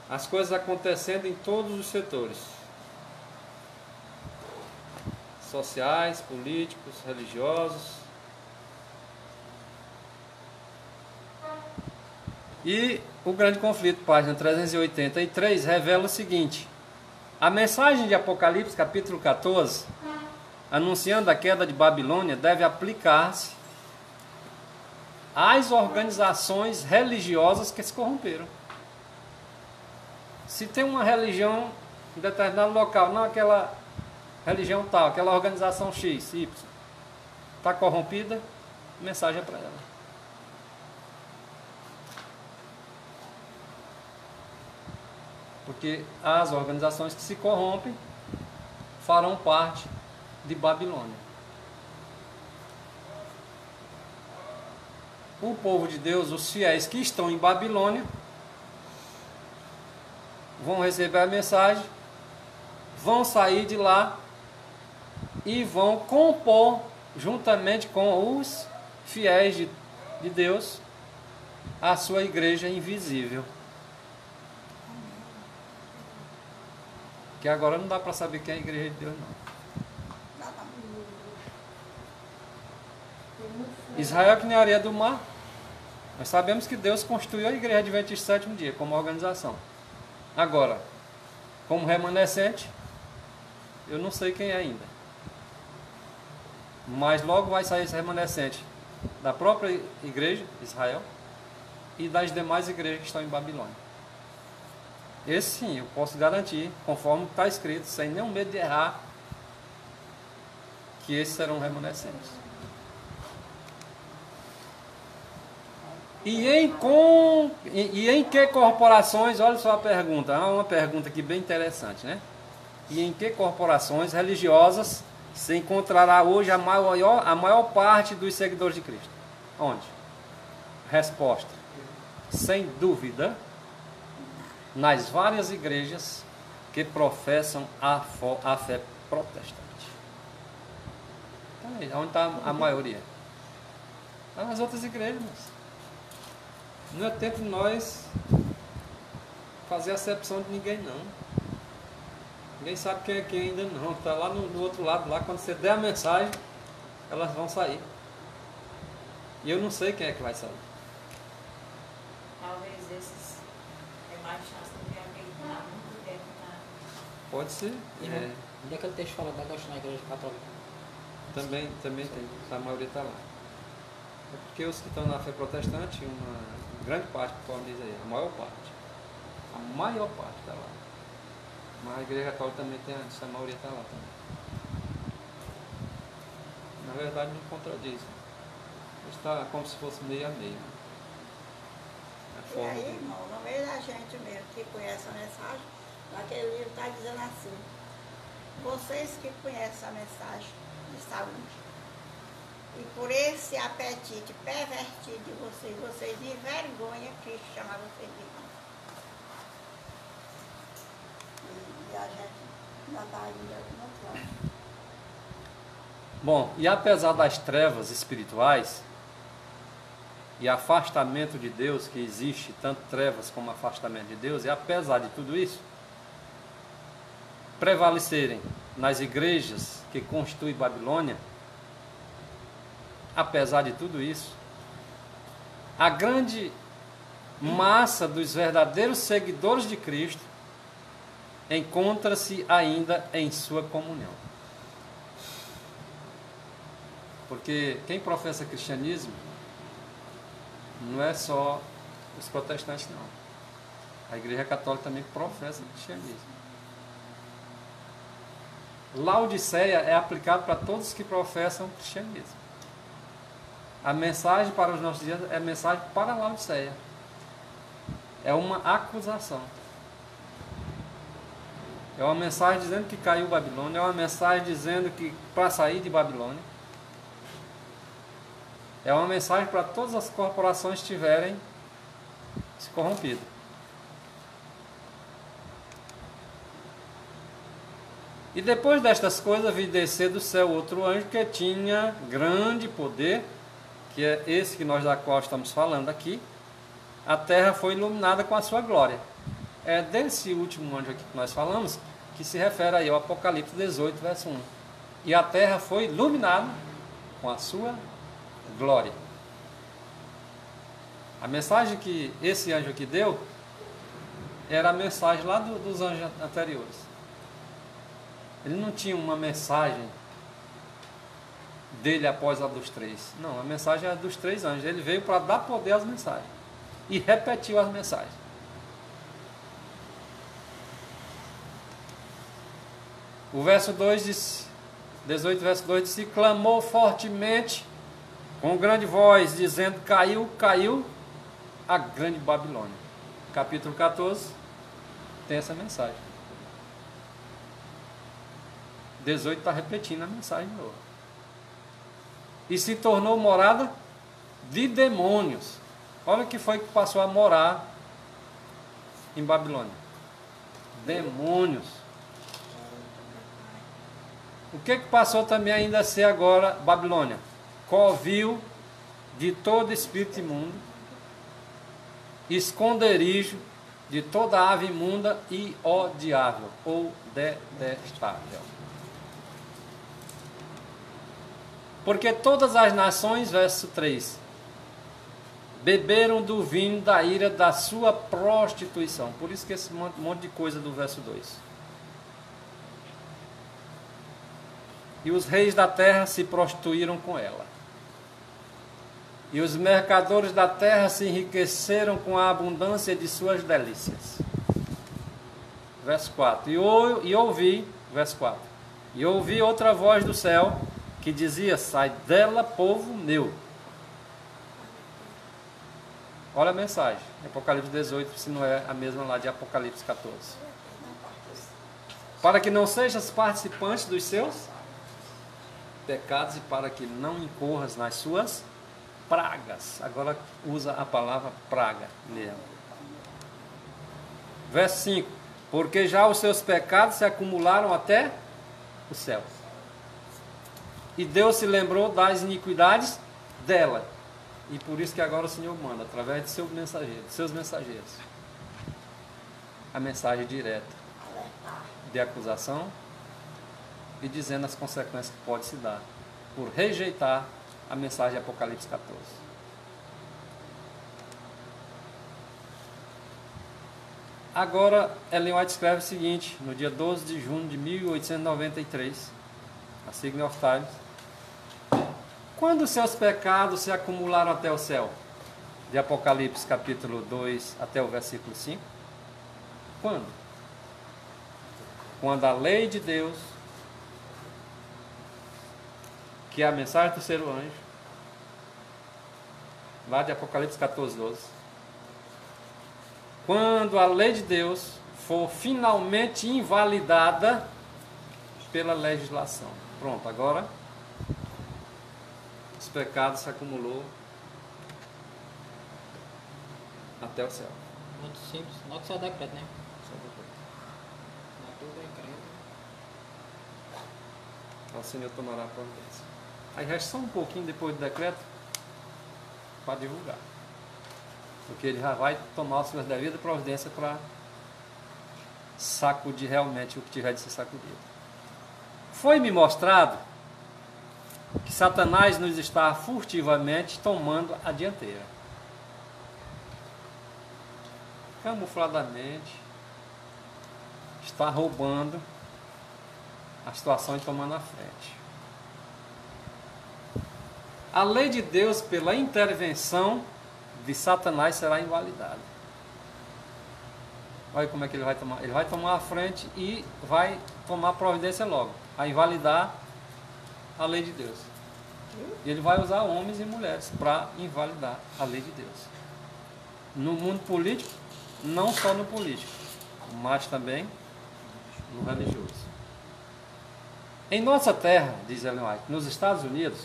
As coisas acontecendo em todos os setores. Sociais, políticos, religiosos. E o grande conflito, página 383, revela o seguinte: a mensagem de Apocalipse, capítulo 14, anunciando a queda de Babilônia, deve aplicar-se às organizações religiosas que se corromperam. Se tem uma religião em determinado local, não aquela religião tal, aquela organização X, Y, está corrompida, a mensagem é para ela. Porque as organizações que se corrompem farão parte de Babilônia. O povo de Deus, os fiéis que estão em Babilônia, vão receber a mensagem, vão sair de lá e vão compor, juntamente com os fiéis de Deus, a sua igreja invisível. Que agora não dá para saber quem é a igreja de Deus, não. Israel que nem a areia do mar. Nós sabemos que Deus construiu a igreja adventista sétimo dia como organização. Agora, como remanescente, eu não sei quem é ainda. Mas logo vai sair esse remanescente da própria igreja, Israel, e das demais igrejas que estão em Babilônia. Esse sim, eu posso garantir, conforme está escrito, sem nenhum medo de errar, que esses serão remanescentes. E em que corporações, olha só a pergunta, é uma pergunta aqui bem interessante, né? E em que corporações religiosas se encontrará hoje a maior parte dos seguidores de Cristo? Onde? Resposta: sem dúvida, nas várias igrejas que professam a fé protestante. Então, aí, onde está a maioria? Está nas outras igrejas. Não é tempo de nós fazer acepção de ninguém, não. Ninguém sabe quem é quem ainda não. Está lá no outro lado, lá quando você der a mensagem, elas vão sair. E eu não sei quem é que vai sair. Talvez esses é mais chance do que aquele que está muito tempo na... Pode ser. Onde é que ele texto fala da gosto na igreja católica? Também tem. A maioria está lá. É porque os que estão na fé protestante, uma grande parte, como diz aí, a maior parte está lá. Mas a igreja católica também tem, a maioria está lá também. Na verdade não contradiz. Está como se fosse meio a meio. E aí, irmão, no meio da gente mesmo que conhece a mensagem, naquele livro está dizendo assim: vocês que conhecem a mensagem de saúde, e por esse apetite pervertido de vocês envergonham Cristo chamar vocês de irmão. Já está ainda no outro lado. Bom, e apesar das trevas espirituais e afastamento de Deus, que existe tanto trevas como afastamento de Deus, e apesar de tudo isso, prevalecerem nas igrejas que constituem Babilônia, apesar de tudo isso, a grande massa dos verdadeiros seguidores de Cristo encontra-se ainda em sua comunhão. Porque quem professa cristianismo não é só os protestantes, não. A Igreja Católica também professa cristianismo. Laodiceia é aplicado para todos que professam cristianismo. A mensagem para os nossos dias é a mensagem para a Laodiceia. É uma acusação. É uma mensagem dizendo que caiu Babilônia, é uma mensagem dizendo que para sair de Babilônia. É uma mensagem para todas as corporações que tiverem se corrompido. E depois destas coisas vi descer do céu outro anjo que tinha grande poder, que é esse que nós da qual estamos falando aqui. A terra foi iluminada com a sua glória. É desse último anjo aqui que nós falamos, que se refere aí ao Apocalipse 18, verso 1. E a terra foi iluminada com a sua glória. A mensagem que esse anjo aqui deu era a mensagem lá dos anjos anteriores. Ele não tinha uma mensagem dele após a dos três. Não, a mensagem era dos três anjos. Ele veio para dar poder às mensagens. E repetiu as mensagens. O verso 2 diz, 18, verso 2 diz, e clamou fortemente com grande voz, dizendo, caiu, caiu a grande Babilônia. Capítulo 14 tem essa mensagem. 18 está repetindo a mensagem de novo. E se tornou morada de demônios. Olha o que foi que passou a morar em Babilônia. Demônios. O que passou também ainda a ser agora Babilônia? Covil de todo espírito imundo, esconderijo de toda ave imunda e odiável ou detestável. Porque todas as nações, verso 3, beberam do vinho da ira da sua prostituição. Por isso que esse monte de coisa do verso 2. E os reis da terra se prostituíram com ela. E os mercadores da terra se enriqueceram com a abundância de suas delícias. Verso 4. E ouvi, verso 4. E ouvi outra voz do céu que dizia, sai dela, povo meu. Olha a mensagem. Apocalipse 18, se não é a mesma lá de Apocalipse 14. Para que não sejas participante dos seus pecados e para que não incorras nas suas pragas. Agora usa a palavra praga mesmo. Verso 5. Porque já os seus pecados se acumularam até o céu. E Deus se lembrou das iniquidades dela. E por isso que agora o Senhor manda, através de seus mensageiros, a mensagem direta de acusação e dizendo as consequências que pode se dar por rejeitar a mensagem de Apocalipse 14. Agora, Ellen White escreve o seguinte, no dia 12 de junho de 1893, a Signal of Times, quando seus pecados se acumularam até o céu? De Apocalipse capítulo 2 até o versículo 5. Quando? Quando a lei de Deus, que é a mensagem do terceiro anjo, lá de Apocalipse 14, 12. Quando a lei de Deus for finalmente invalidada pela legislação. Pronto, agora os pecados se acumulou até o céu. Muito simples. Nota só decreto, né? Só decreto. o Senhor tomará providência. Aí resta só um pouquinho depois do decreto para divulgar. Porque ele já vai tomar as suas devidas providências para sacudir realmente o que tiver de ser sacudido. Foi-me mostrado que Satanás nos está furtivamente tomando a dianteira. Camufladamente está roubando a situação e tomando a frente. A lei de Deus, pela intervenção de Satanás, será invalidada. Olha como é que ele vai tomar. Ele vai tomar a frente e vai tomar providência logo, a invalidar a lei de Deus. E ele vai usar homens e mulheres para invalidar a lei de Deus. No mundo político, não só no político, mas também no religioso. Em nossa terra, diz Ellen White, nos Estados Unidos,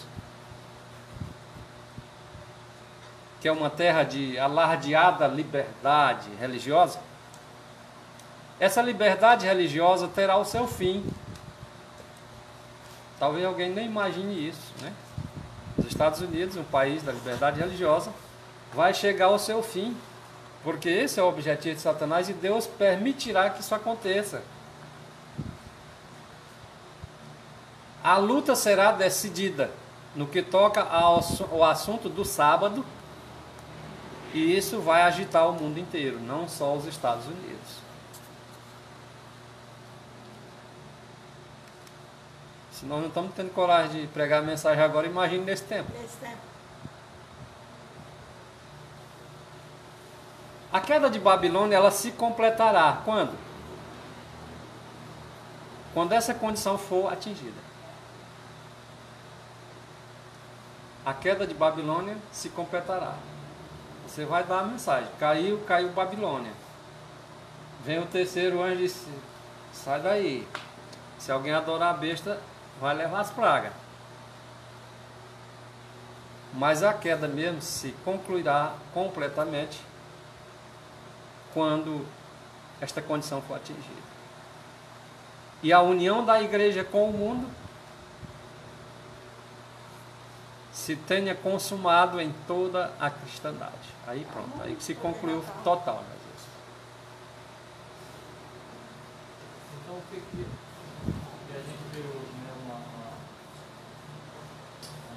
que é uma terra de alardeada liberdade religiosa, essa liberdade religiosa terá o seu fim. Talvez alguém nem imagine isso, né? Os Estados Unidos, um país da liberdade religiosa, vai chegar ao seu fim, porque esse é o objetivo de Satanás e Deus permitirá que isso aconteça. A luta será decidida no que toca ao assunto do sábado, e isso vai agitar o mundo inteiro, não só os Estados Unidos. Se nós não estamos tendo coragem de pregar a mensagem agora, imagine nesse tempo. A queda de Babilônia, ela se completará quando? Quando essa condição for atingida. A queda de Babilônia se completará. Você vai dar a mensagem: caiu Babilônia. Vem o terceiro anjo e diz: sai daí. Se alguém adorar a besta, vai levar as pragas. Mas a queda mesmo se concluirá completamente quando esta condição for atingida. E a união da igreja com o mundo se tenha consumado em toda a cristandade. Aí pronto, aí se concluiu total. Então o que a gente vê hoje, né, uma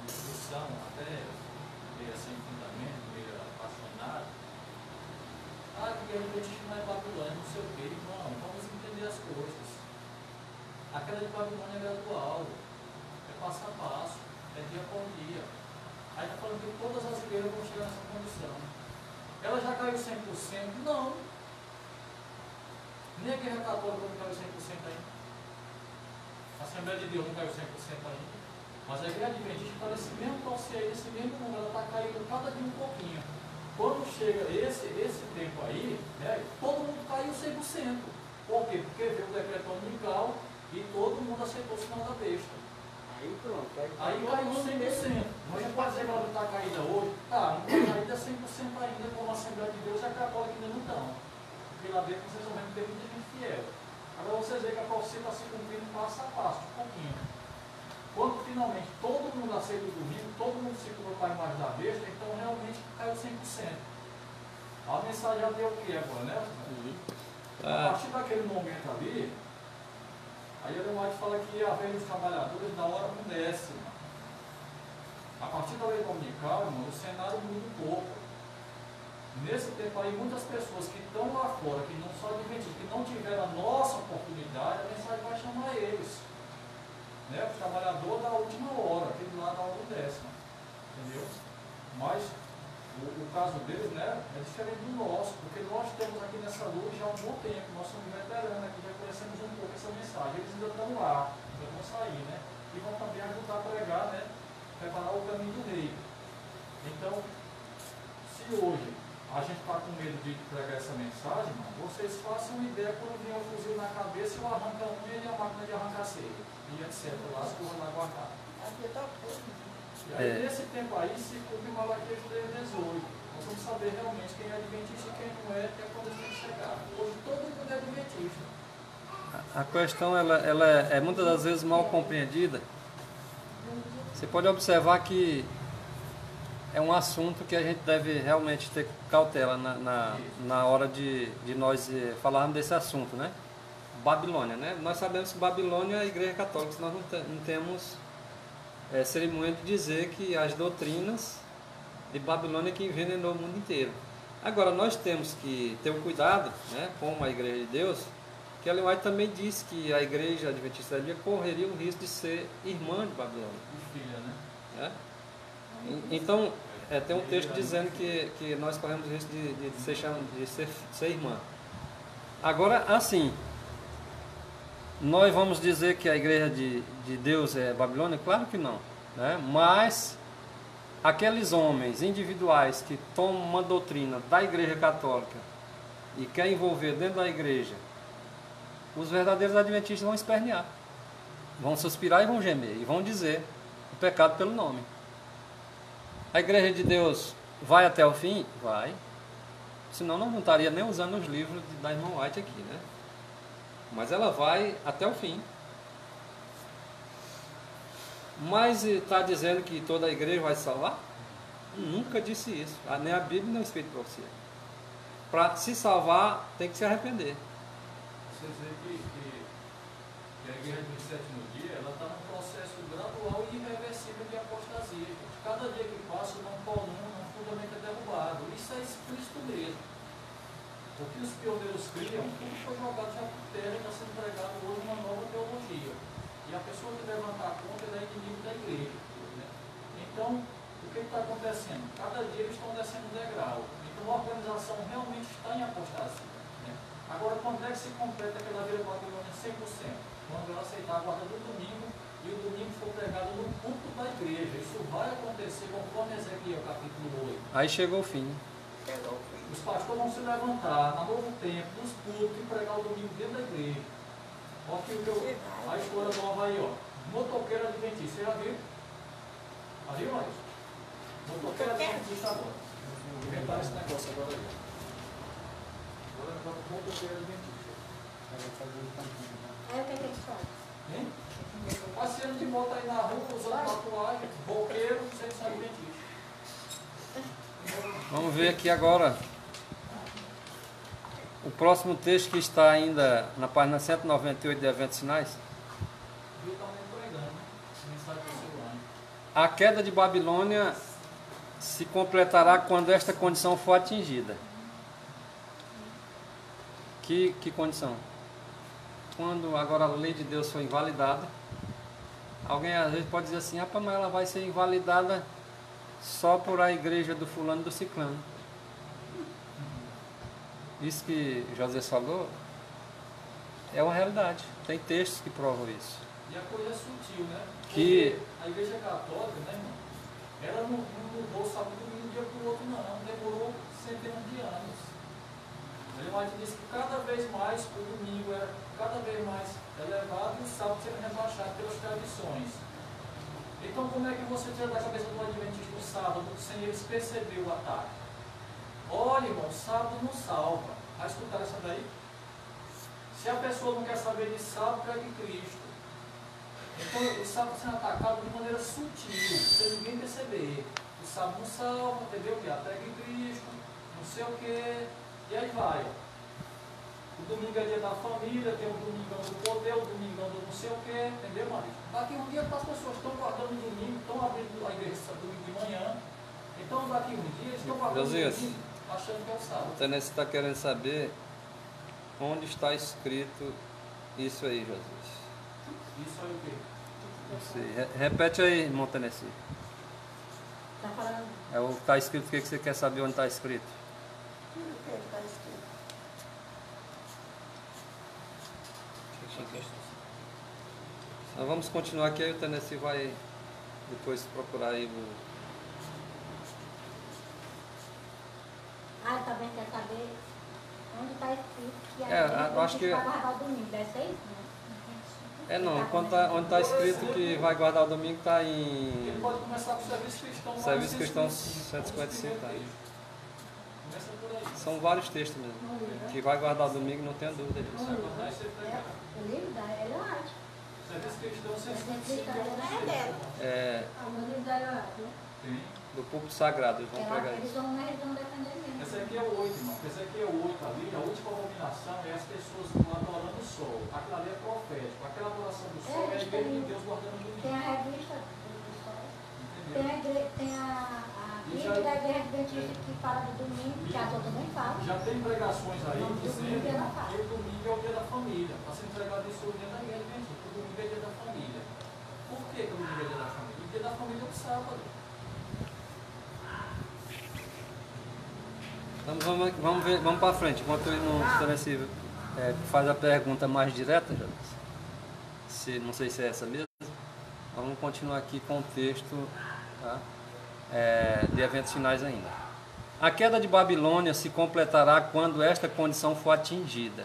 discussão até meio sem fundamento, meio apaixonada. Que a gente não é Babilônia, não sei o que. Não, vamos entender as coisas. A queda de Babilônia é gradual, é passo a passo, é dia por dia. Aí está falando que todas as igrejas vão chegar nessa condição. Ela já caiu 100%? Não. Nem a Igreja Católica não caiu 100% ainda. A Assembleia de Deus não caiu 100% ainda. Mas a Igreja Adventista está nesse mesmo torcer aí, nesse mesmo número, ela está caindo cada dia um pouquinho. Quando chega esse tempo aí, né, todo mundo caiu 100%. Por quê? Porque veio o decreto dominical e todo mundo aceitou o sinal da besta. Aí pronto. Aí caiu 100%. Você pode dizer que ela não está caída hoje? Tá, não está caída 100% ainda, como a Assembleia de Deus e a Católica ainda não estão. Porque lá dentro vocês vão ver que tem muita gente fiel. Agora vocês veem que a profecia está se cumprindo passo a passo, um pouquinho. Quando finalmente todo mundo aceita o domingo, todo mundo se curva para a imagem da besta, então realmente caiu 100%. A mensagem já deu o que agora, né? A partir daquele momento ali, aí o Leonardo fala que a vez dos trabalhadores da hora undécima. A partir da lei dominical, irmão, o cenário muda um pouco. Nesse tempo aí, muitas pessoas que estão lá fora, que não são adventistas, que não tiveram a nossa oportunidade, a mensagem vai chamar eles. Né? O trabalhador da última hora, aquele lá da hora undécima. Entendeu? Mas o caso deles, né, é diferente do nosso, porque nós temos aqui nessa luz já há um bom tempo, nós somos veteranos aqui, já conhecemos um pouco essa mensagem. Eles ainda estão lá, ainda vão sair, né? E vão também ajudar a pregar, né? Preparar o caminho do rei. Então, se hoje a gente está com medo de pregar essa mensagem, mano, vocês façam uma ideia quando vier o fuzil na cabeça e eu arranco a unha e a máquina de arrancar ceia. E etc. Lá as coisas na guardada. E aí, nesse tempo aí, se cumpre Malaquias 3:18. Nós vamos saber realmente quem é adventista e quem não é, que é quando eles têm que chegar. Hoje todo mundo é adventista. A questão ela é muitas das vezes mal compreendida, Você pode observar que é um assunto que a gente deve realmente ter cautela na hora de nós falarmos desse assunto, né? Babilônia, né? Nós sabemos que Babilônia é a Igreja Católica, nós não temos cerimônia de dizer que as doutrinas de Babilônia que envenenou o mundo inteiro. Agora, nós temos que ter um cuidado, né, como a Igreja de Deus, que Ellen White também disse que a Igreja Adventista da Dia correria o risco de ser irmã de Babilônia. Filha, né? Então, tem um texto dizendo que nós corremos o risco de ser irmã. Agora, assim, nós vamos dizer que a Igreja de Deus é Babilônia? Claro que não, né? Mas aqueles homens individuais que tomam uma doutrina da Igreja Católica e querem envolver dentro da Igreja, os verdadeiros adventistas vão espernear, vão suspirar e vão gemer, e vão dizer o pecado pelo nome. A Igreja de Deus vai até o fim? Vai. Senão não estaria nem usando os livros da irmã White aqui, né? Mas ela vai até o fim. Mas está dizendo que toda a igreja vai se salvar? Nunca disse isso. Nem a Bíblia nem o Espírito de Profecia. Para se salvar, tem que se arrepender. Você vê que a igreja do sétimo dia, ela está num processo gradual e irreversível de apostasia. Cada dia que passa, não coluna, um fundamento é derrubado. Isso é explícito mesmo. O que os pioneiros criam, tudo foi jogado já por terra e está sendo pregado hoje uma nova teologia. E a pessoa que levantar a conta é inimigo da igreja. Né? Então, o que está acontecendo? Cada dia eles estão descendo um degrau. Então, a organização realmente está em apostasia. Né? Agora, quando é que se completa aquela vida babilônia 100%? Quando ela aceitar a guarda do domingo e o domingo for pregado no culto da igreja. Isso vai acontecer conforme Ezequiel capítulo 8. Aí chegou o fim. Os pastores vão se levantar no novo tempo, nos cultos, e pregar o domingo dentro da igreja. Olha aqui a história do Havaí, ó. Motoqueiro adventista, você já viu? Já viu, Maurício? Motoqueiro adventista agora. Vou inventar esse negócio agora aí. Agora é o motoqueiro adventista. Aí o que é que eles fazem? Hein? Passeando de moto aí na rua, usando tatuagem, roqueiro, sem ser adventista. Vamos ver aqui agora o próximo texto que está ainda na página 198 de Eventos Sinais. A queda de Babilônia se completará quando esta condição for atingida. Que condição? Quando agora a lei de Deus for invalidada. Alguém às vezes pode dizer assim, mas ela vai ser invalidada só por a igreja do fulano e do ciclano. Isso que José falou é uma realidade. Tem textos que provam isso. E a coisa é sutil, né? Que a igreja católica, né, irmão? Ela não mudou o sábado de um dia para o outro, não. Demorou centenas de anos. Ele mais disse que cada vez mais o domingo era cada vez mais elevado e o sábado sendo rebaixado pelas tradições. Então, como é que você tira da cabeça do adventista o sábado sem eles perceber o ataque? Olha, irmão, sábado não salva. A escutar essa daí? Se a pessoa não quer saber de sábado, pregue Cristo. Então, o sábado sendo atacado de maneira sutil, sem ninguém perceber. O sábado não salva, entendeu? Pregue Cristo, não sei o quê, e aí vai. O domingo é dia da família, tem o domingão do poder, o domingão do não sei o quê, entendeu, Maria? Daqui um dia as pessoas estão guardando o domingo, estão abrindo a igreja domingo de manhã. Então, daqui um dia eles estão guardando o domingo, achando que é o sábado. Então, você está querendo saber onde está escrito isso aí, Jesus? Isso aí o quê? Repete aí, irmão Tennessee. Está falando? É o que está escrito, o que você quer saber onde está escrito? O que está escrito? Nós vamos continuar aqui, aí o Tennessee vai depois procurar aí o... Ah, também quer saber onde está escrito que eu acho que... vai guardar o domingo, deve ser isso, né? não, onde está escrito que vai guardar o domingo está em... Ele pode começar com o serviço cristão. Serviço Cristão 155, aí. Começa por aí. São vários textos mesmo. Que vai guardar o domingo, não tenha dúvida disso. O livro da Ellen White. Serviço cristão, Serviço 155 cristão é É dela. É, Tem. do púlpito sagrado, eles vão pregar Eles isso. vão defender mesmo. Esse aqui é o 8, irmão. Esse aqui é o 8 ali. A última abominação é as pessoas adorando o sol. Aquilo ali é profético. Aquela adoração do sol é a igreja de Deus guardando o domingo. Tem a revista do Sol. Entendeu? Tem a Bíblia da Igreja Adventista que fala do domingo, que a outra também fala. Já tem pregações aí Não, dizendo domingo é da paz. que o domingo é o dia da família. Está sendo pregado isso hoje dentro da igreja adventista. O domingo é dia da família. Por que o domingo é dia da família? O dia da família é o sábado. Vamos para frente, enquanto ele não faz a pergunta mais direta, não sei se é essa mesmo, vamos continuar aqui com o texto, tá? De eventos finais ainda. A queda de Babilônia se completará quando esta condição for atingida.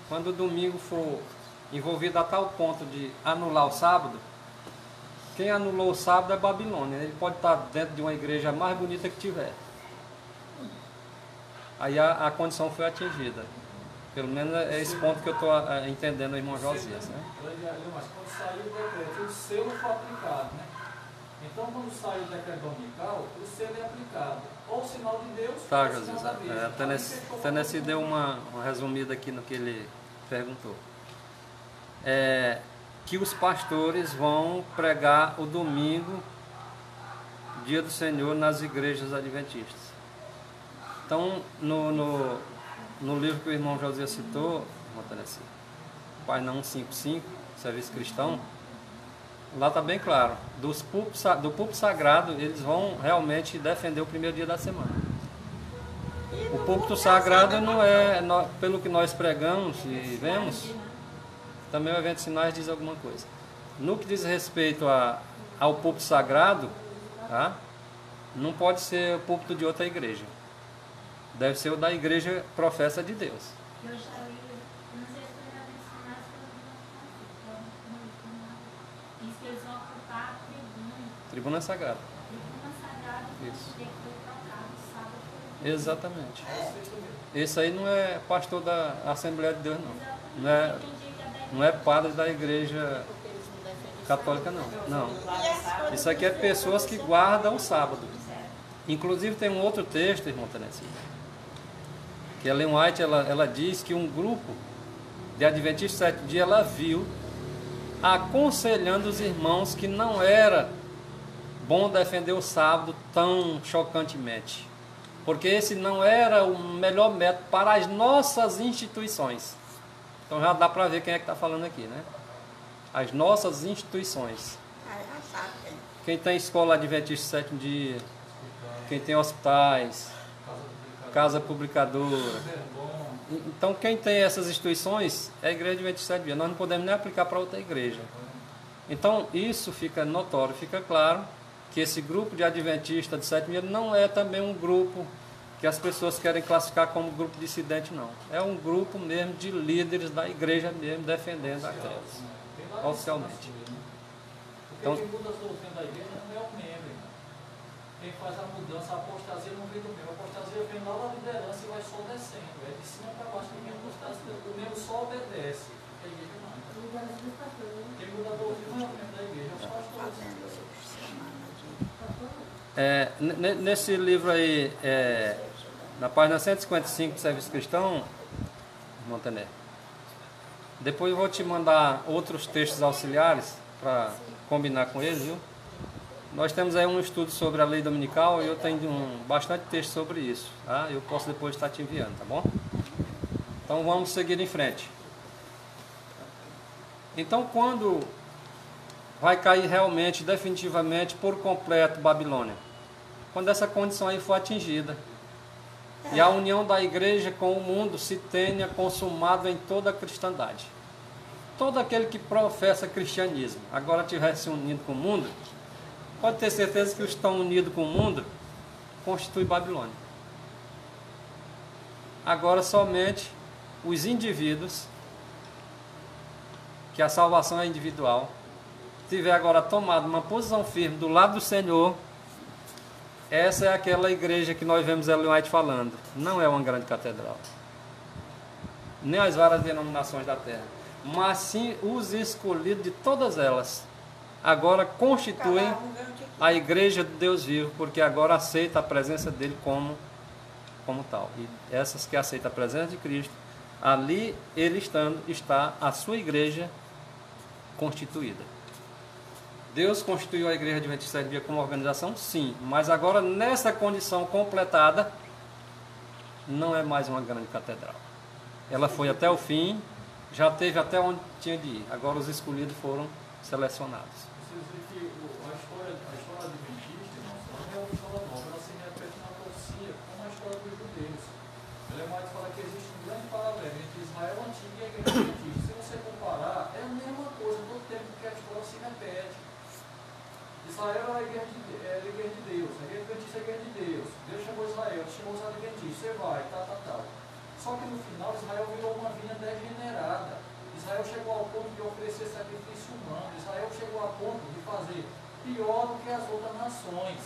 Quando o domingo for envolvido a tal ponto de anular o sábado, quem anulou o sábado é Babilônia. Ele pode estar dentro de uma igreja mais bonita que tiver. Aí a condição foi atingida. Pelo menos é esse ponto que eu estou entendendo, irmão Josias, né? Mas quando saiu o decreto, o selo foi aplicado, né? Então, quando sai o decreto dominical, o selo é aplicado. Ou o sinal de Deus, Tá, ou o sinal da besta. Josias. Tennessee deu uma resumida aqui no que ele perguntou. Que os pastores vão pregar o domingo, dia do Senhor, nas igrejas adventistas. Então, no livro que o irmão Josias citou, irmão Tennessee, Página 155, Serviço Cristão, lá está bem claro, do púlpito sagrado, eles vão realmente defender o primeiro dia da semana. O púlpito sagrado não é, pelo que nós pregamos e vemos, também o evento sinais diz alguma coisa. No que diz respeito ao púlpito sagrado, tá? Não pode ser o púlpito de outra igreja. Deve ser o da igreja professa de Deus. Eu não sei se foi na mencionar isso que eles vão ocupar a tribuna. Tribuna sagrada. Tribuna sagrada Isso. que foi trocado sábado. Exatamente. Esse aí não é pastor da Assembleia de Deus, não. Não é padre da igreja católica, não. Não. Isso aqui é pessoas que guardam o sábado. Inclusive tem um outro texto, irmão Tennessee, que a Ellen White ela diz que um grupo de adventistas 7 dias ela viu aconselhando os irmãos que não era bom defender o sábado tão chocantemente, porque esse não era o melhor método para as nossas instituições. Então já dá para ver quem é que está falando aqui, né? As nossas instituições. Já sabe quem. Quem tem escola adventista 7 dias, quem tem hospitais, casa publicadora. Então quem tem essas instituições é a igreja adventista 7 dias. Nós não podemos nem aplicar para outra igreja. Então isso fica notório, fica claro que esse grupo de adventistas de 7 dias não é também um grupo que as pessoas querem classificar como grupo dissidente, não. É um grupo mesmo de líderes da igreja mesmo, defendendo a tese, oficialmente. Então, quem muda as doutrinas da igreja não é o membro, irmão. Quem faz a mudança, a apostasia não vem do membro. A apostasia vem lá da liderança e vai só descendo. É de cima para baixo que vem a apostasia. O membro só obedece. A igreja não. Quem muda a doutrina não é o membro da igreja, é os pastores. Nesse livro aí, na página 155 do Serviço Cristão, Montané, depois eu vou te mandar outros textos auxiliares para combinar com eles, viu? Nós temos aí um estudo sobre a lei dominical e eu tenho bastante texto sobre isso, tá? Eu posso depois estar te enviando, tá bom? Então vamos seguir em frente. Então quando vai cair realmente, definitivamente, por completo Babilônia? Quando essa condição aí for atingida e a união da igreja com o mundo se tenha consumado em toda a cristandade. Todo aquele que professa cristianismo agora estiver se unindo com o mundo, pode ter certeza que os que estão unidos com o mundo constitui Babilônia. Agora somente os indivíduos, que a salvação é individual, tiver agora tomado uma posição firme do lado do Senhor, essa é aquela igreja que nós vemos Ellen White falando. Não é uma grande catedral. Nem as várias denominações da terra. mas sim os escolhidos de todas elas. Agora constituem Cada um ganha o que quer. a igreja do Deus vivo, porque agora aceita a presença dele como tal. E essas que aceitam a presença de Cristo, ali ele estando, está a sua igreja constituída. Deus constituiu a igreja adventista do sétimo dia como organização? Sim, mas agora nessa condição completada, não é mais uma grande catedral. Ela foi até o fim, já teve até onde tinha de ir. Agora os escolhidos foram selecionados. Você dizer que a história adventista, irmãos, ela não é uma história nova, ela se repete na profecia como a história dos judeus. Ela é mais fala que existe um grande paralelo entre Israel antigo e a igreja adventista. Se você comparar, é a mesma coisa, todo tempo que a história se repete. Israel é a igreja de Deus, a igreja adventista é a igreja de Deus. Deus chamou Israel, chamou os adventistas, você vai, tal. Só que no final Israel virou uma vinha degenerada. Israel chegou ao ponto de oferecer sacrifício humano. Israel chegou ao ponto de fazer pior do que as outras nações.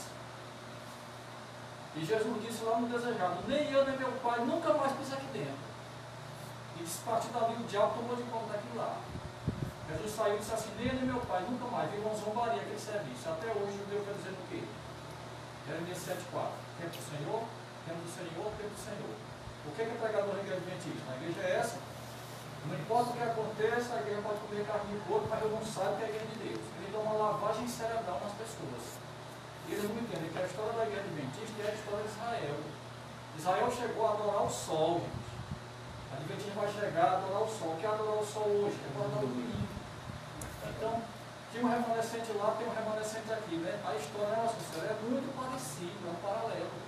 E Jesus disse lá no desejado, nem eu nem meu pai nunca mais pisa aqui dentro. E disse, a partir dali o diabo tomou de conta daquilo lá. Jesus saiu e disse assim, nem eu nem meu pai nunca mais. Virou uma zombaria aquele serviço. Até hoje o judeu está dizendo o quê? Jeremias 7,4. Tempo do Senhor, tempo do Senhor, tempo do Senhor. O que é pregado na igreja adventista? A igreja é essa. Não importa o que aconteça, a igreja pode comer carne de porco, mas eu não sabe que é a igreja de Deus. Ele dá uma lavagem cerebral nas pessoas. E eles não entendem que a história da igreja adventista é a história de Israel. Israel chegou a adorar o sol, gente. A adventista vai chegar a adorar o sol. O que é adorar o sol hoje? É guardar o domingo. Então, tinha um remanescente lá, tem um remanescente aqui, né? A história, nossa senhora, é muito parecida, é um paralelo.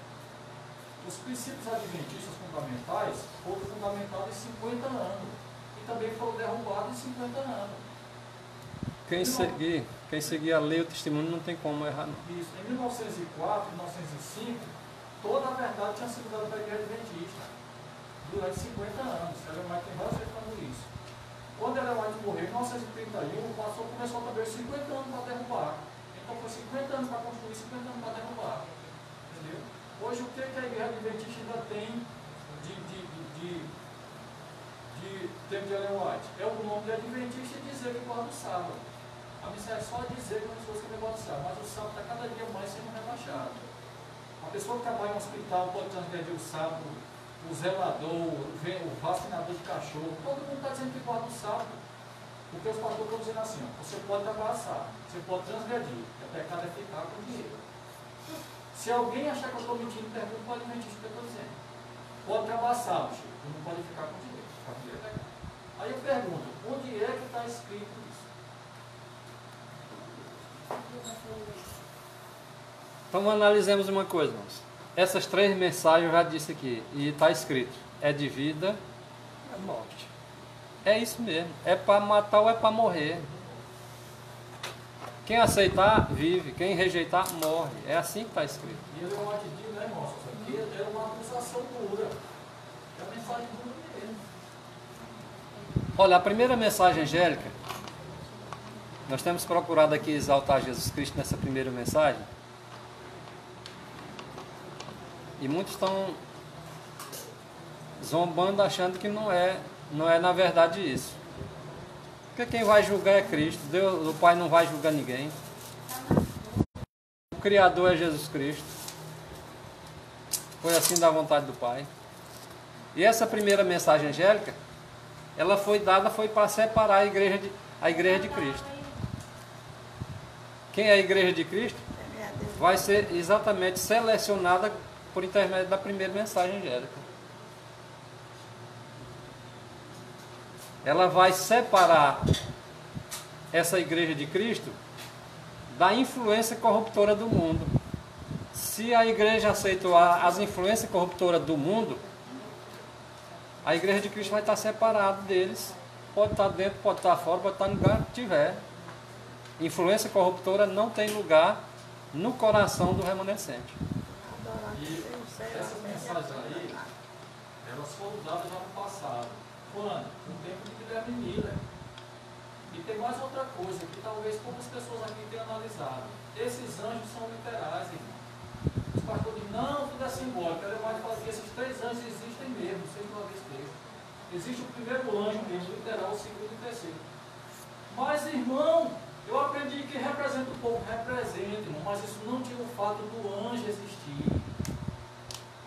Os princípios adventistas fundamentais foram fundamentados em 50 anos e também foram derrubados em 50 anos. Quem seguir a lei e o testemunho não tem como errar, não. Isso. Em 1904, 1905, toda a verdade tinha sido dada para a igreja adventista durante 50 anos. Ela vai ter várias vezes falando isso. Quando ela vai morrer, em 1931, começou também os 50 anos para derrubar. Então foi 50 anos para construir, 50 anos para derrubar. Entendeu? Hoje, o que a igreja adventista ainda tem de tempo de Ellen White? É o nome de adventista e dizer que guarda o sábado. A missão é só dizer que as pessoas que guardam o sábado, mas o sábado está cada dia mais sendo rebaixado. A pessoa que trabalha em um hospital pode transgredir o sábado, o zelador, o vacinador de cachorro, todo mundo está dizendo que guarda o sábado. Porque os pastores estão dizendo assim, ó, você pode trabalhar sábado, você pode transgredir, o pecado é ficar com dinheiro. Se alguém achar que eu estou mentindo, pergunta para o adventista o que eu estou dizendo. Pode trabalhar sábado, Chico, não pode ficar com dinheiro. Aí eu pergunto, onde é que está escrito isso? Então analisemos uma coisa, irmãos. Essas 3 mensagens eu já disse aqui, e está escrito, é de vida, é morte. É isso mesmo, é para matar ou é para morrer. Quem aceitar, vive. Quem rejeitar, morre. É assim que está escrito. E ele é uma atitude, né, irmão? Isso aqui é uma acusação dura. É uma mensagem dura mesmo. Olha, a primeira mensagem angélica, nós temos procurado aqui exaltar Jesus Cristo nessa primeira mensagem. E muitos estão zombando, achando que não é na verdade isso. Porque quem vai julgar é Cristo. Deus, o Pai não vai julgar ninguém. O Criador é Jesus Cristo. Foi assim da vontade do Pai. E essa primeira mensagem angélica, ela foi dada para separar a igreja de Cristo. Quem é a igreja de Cristo vai ser exatamente selecionada por intermédio da primeira mensagem angélica. Ela vai separar essa igreja de Cristo da influência corruptora do mundo. Se a igreja aceitou as influências corruptoras do mundo, a igreja de Cristo vai estar separada deles. Pode estar dentro, pode estar fora, pode estar no lugar que tiver. Influência corruptora não tem lugar no coração do remanescente. E essas mensagens aí, elas foram dadas já no passado. Quando? No tempo de Guilherme Miller. E tem mais outra coisa que talvez poucas pessoas aqui tenham analisado. Esses anjos são literais, irmão. Os pastores dizem, não, tudo é simbólico. Ela vai falar que esses 3 anjos existem mesmo, sem uma vez texto. Existe o primeiro anjo mesmo, literal, o segundo e o terceiro. Mas, irmão, eu aprendi que representa o povo, representa, irmão, mas isso não tira o fato do anjo existir.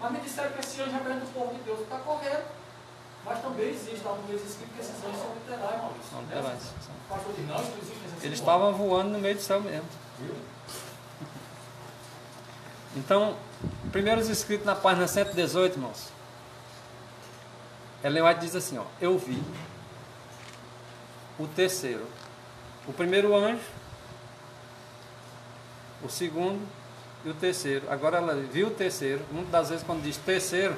Mas me disseram que esse anjo representa o povo de Deus, está correto. Mas também existe, lá no meio escrito que esses anjos são literais, Maurício. São literais. O pastor diz, não, isso não existe nesse Eles mundo. estavam voando no meio do céu mesmo. Então, primeiros escritos na página 118, irmãos. Ellen White diz assim, ó, eu vi o terceiro, o primeiro anjo, o segundo e o terceiro. Agora ela viu o terceiro. Muitas das vezes quando diz terceiro,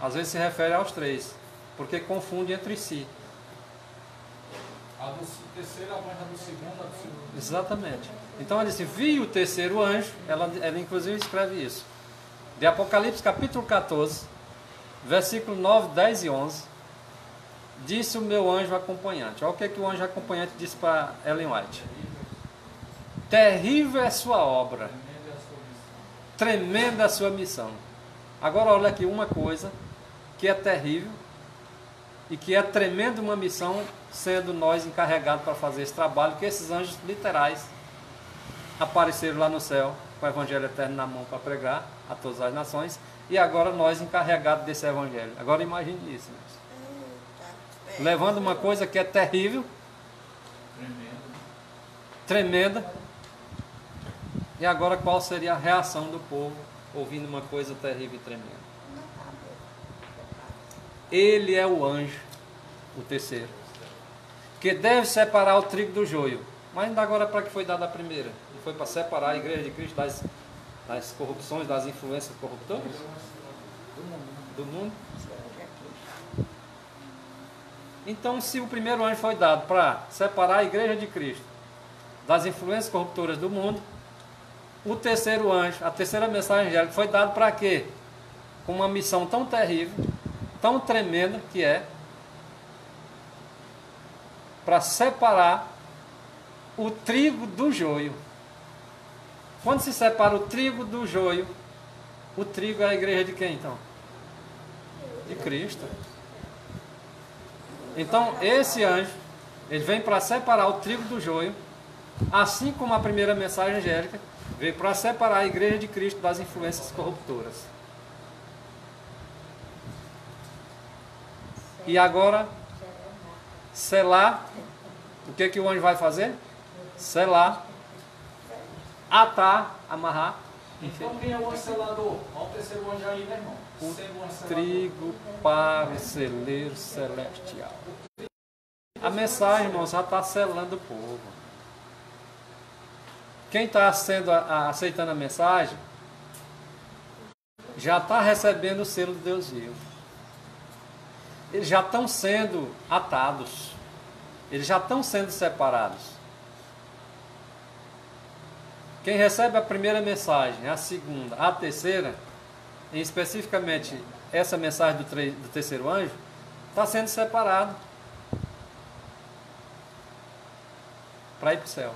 às vezes se refere aos três, porque confunde entre si. A do terceiro, a mãe da do segundo, a do segundo. Exatamente. Então ela disse, vi o terceiro anjo, ela inclusive escreve isso. De Apocalipse capítulo 14, versículo 9, 10 e 11, disse o meu anjo acompanhante. Olha o que o anjo acompanhante disse para Ellen White. Terrível é sua obra, tremenda a sua missão. Agora olha aqui uma coisa que é terrível e que é tremenda uma missão, sendo nós encarregados para fazer esse trabalho, que esses anjos literais apareceram lá no céu com o evangelho eterno na mão para pregar a todas as nações, e agora nós encarregados desse evangelho. Agora imagine isso, levando uma coisa que é terrível, tremenda, e agora qual seria a reação do povo ouvindo uma coisa terrível e tremenda? Ele é o anjo, o terceiro, que deve separar o trigo do joio. Mas ainda agora para que foi dada a primeira? E foi para separar a igreja de Cristo das corrupções, das influências corruptoras? Do mundo? Então, se o primeiro anjo foi dado para separar a igreja de Cristo das influências corruptoras do mundo, o terceiro anjo, a terceira mensagem angélica, foi dado para quê? Com uma missão tão terrível, tão tremenda, que é para separar o trigo do joio. Quando se separa o trigo do joio, o trigo é a igreja de quem então? De Cristo. Então esse anjo, ele vem para separar o trigo do joio, assim como a primeira mensagem angélica veio para separar a igreja de Cristo das influências corruptoras. E agora, selar, o que o anjo vai fazer? Selar, atar, amarrar. Então quem é o anjo selador? Olha o terceiro anjo aí, né, irmão? O trigo para o celeiro celestial. A mensagem, irmão, já está selando o povo. Quem está aceitando a mensagem já está recebendo o selo de Deus vivo. Eles já estão sendo atados. Eles já estão sendo separados. Quem recebe a primeira mensagem, a segunda, a terceira, e especificamente essa mensagem do terceiro anjo, está sendo separado para ir para o céu.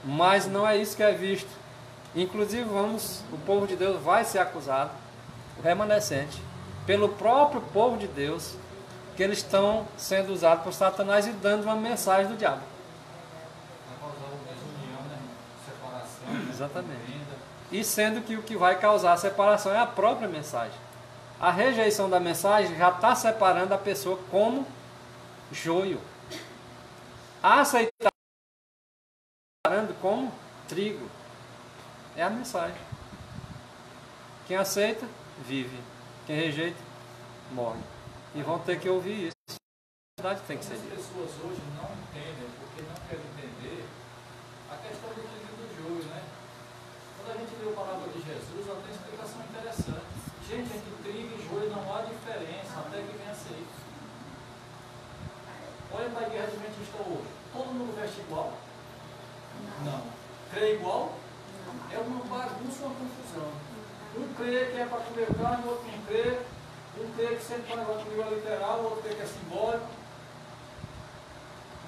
Mas não é isso que é visto. Inclusive o povo de Deus vai ser acusado, o remanescente, pelo próprio povo de Deus, que eles estão sendo usados por Satanás e dando uma mensagem do diabo. Vai causar desunião, né, irmão? Separação. Exatamente. E sendo que o que vai causar a separação é a própria mensagem. A rejeição da mensagem já está separando a pessoa como joio. A aceitação separando como trigo. É a mensagem. Quem aceita, vive. Quem rejeita, morre. E vão ter que ouvir isso. A verdade tem que ser As isso. pessoas hoje não entendem, porque não querem entender a questão do trigo do joio, né? Quando a gente lê a palavra de Jesus, ela tem uma explicação interessante. Gente, entre trigo e joio não há diferença, até que venha a ser. Olha para a igreja adventista hoje. Todo mundo veste igual? Não. Crê igual? É uma bagunça, uma confusão. Um crê que é para comer carne, o outro não crê. Um crê que sempre vai comer literal, o outro crê que é simbólico.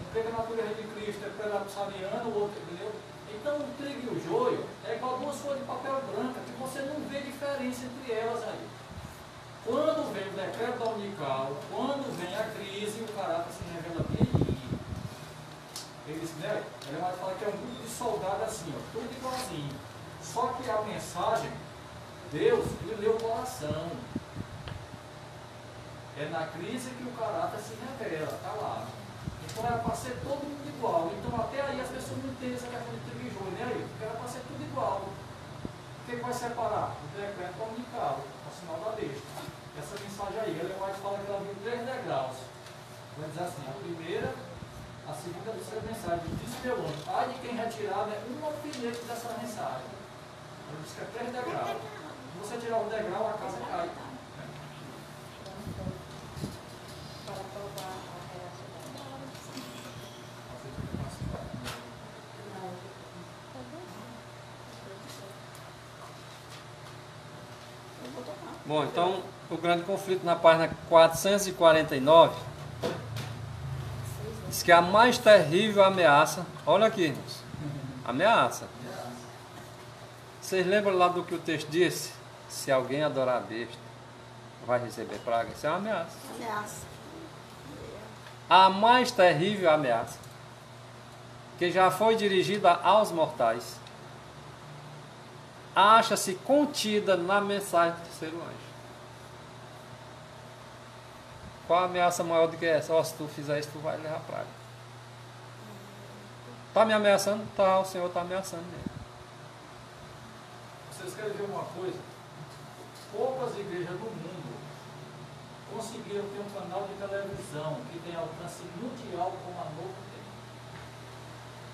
Um crê que a natureza de Cristo é prelapsariana, o outro, entendeu? Então o trigo e o joio é igual duas folhas de papel branca, que você não vê diferença entre elas aí. Quando vem o decreto dominical, quando vem a crise, o caráter se revela bem aí. Ele disse, né? Ele vai falar que é um grupo de soldados assim, ó, tudo igualzinho. Só que a mensagem, Deus, ele lê o coração. É na crise que o caráter se revela, está lá. Então era para ser todo mundo igual. Então até aí as pessoas não entendem essa questão de trigo e joio, né? Porque era para ser tudo igual. O que vai separar? O decreto dominical, o sinal da besta. Essa mensagem aí, ela vai falar que ela viu 3 degraus. Vai dizer assim, a primeira, a segunda e a terceira mensagem. Diz meu anjo, ai de quem retirar né, um alfinete dessa mensagem. Ela diz que é 3 degraus. Se você tirar um degrau, a casa cai. Para provar a realidade. Bom, então o grande conflito na página 449 diz que a mais terrível ameaça, olha aqui, irmãos, ameaça. Vocês lembram lá do que o texto disse? Se alguém adorar a besta, vai receber praga. Isso é uma ameaça. Ameaça. A mais terrível ameaça, que já foi dirigida aos mortais, acha-se contida na mensagem do terceiro anjo. Qual a ameaça maior do que essa? Oh, se tu fizer isso, tu vai levar praga. Está me ameaçando? Tá, o Senhor está ameaçando mesmo. Vocês querem ver uma coisa? Poucas igrejas do mundo conseguiram ter um canal de televisão que tem alcance mundial como a Novo Tempo.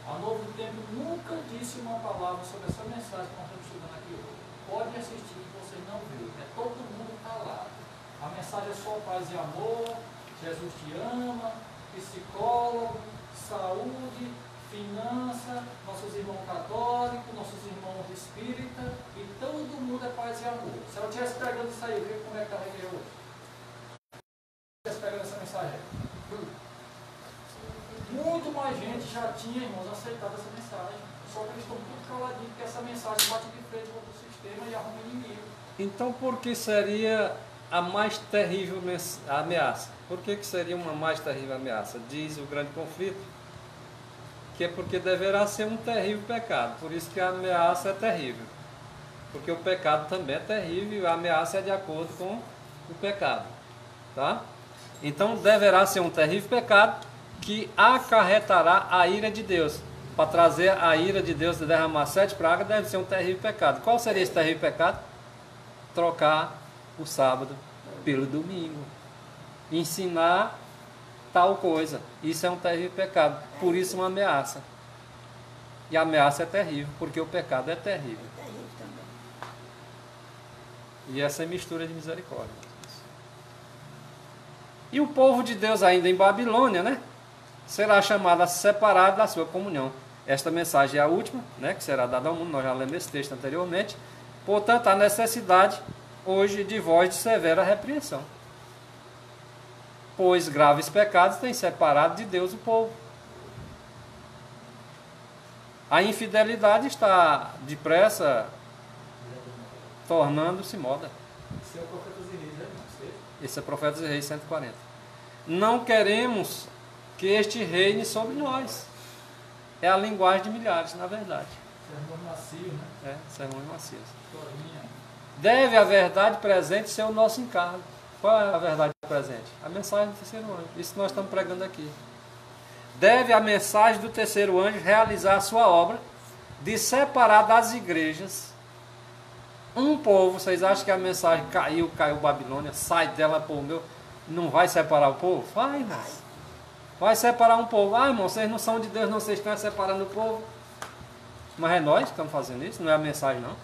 A Novo Tempo nunca disse uma palavra sobre essa mensagem que nós estamos estudando aqui hoje. Pode assistir que vocês não viram. É todo mundo calado. A mensagem é só paz e amor, Jesus te ama, psicólogo, saúde, finança, nossos irmãos católicos, nossos irmãos espíritas, e todo mundo é paz e amor. Se ela estivesse pregando isso aí, vê como é que está a igreja hoje. Se estivesse pregando essa mensagem, muito mais gente já tinha, irmãos, aceitado essa mensagem. Só que eles estão muito caladinhos, porque essa mensagem bate de frente contra o sistema e arruma inimigo. Então, por que seria a mais terrível ameaça? Por que seria uma mais terrível ameaça? Diz o grande conflito, que é porque deverá ser um terrível pecado. Por isso que a ameaça é terrível. Porque o pecado também é terrível e a ameaça é de acordo com o pecado. Tá? Então, deverá ser um terrível pecado que acarretará a ira de Deus. Para trazer a ira de Deus e derramar 7 pragas, deve ser um terrível pecado. Qual seria esse terrível pecado? Trocar o sábado pelo domingo. Ensinar tal coisa. Isso é um terrível pecado. Por isso uma ameaça. E a ameaça é terrível, porque o pecado é terrível. Terrível também. E essa é mistura de misericórdia. E o povo de Deus ainda em Babilônia, né? Será chamado a separar da sua comunhão. Esta mensagem é a última, né, que será dada ao mundo. Nós já lemos esse texto anteriormente. Portanto, há necessidade hoje de voz de severa repreensão. Pois graves pecados têm separado de Deus o povo. A infidelidade está depressa tornando-se moda. Esse é o Profetas e Reis, né, irmão? Esse é Profetas e Reis 140. Não queremos que este reine sobre nós. É a linguagem de milhares, na verdade. Sermão macio, né? É, sermões macios. Historinha. Deve a verdade presente ser o nosso encargo. Qual é a verdade presente? A mensagem do terceiro anjo. Isso nós estamos pregando aqui. Deve a mensagem do terceiro anjo realizar a sua obra de separar das igrejas um povo. Vocês acham que a mensagem caiu Babilônia, sai dela, povo meu, não vai separar o povo? Vai, irmãos. Vai separar um povo. Ah, irmão, vocês não são de Deus, não, vocês estão separando o povo. Mas é nós que estamos fazendo isso, não é a mensagem, não.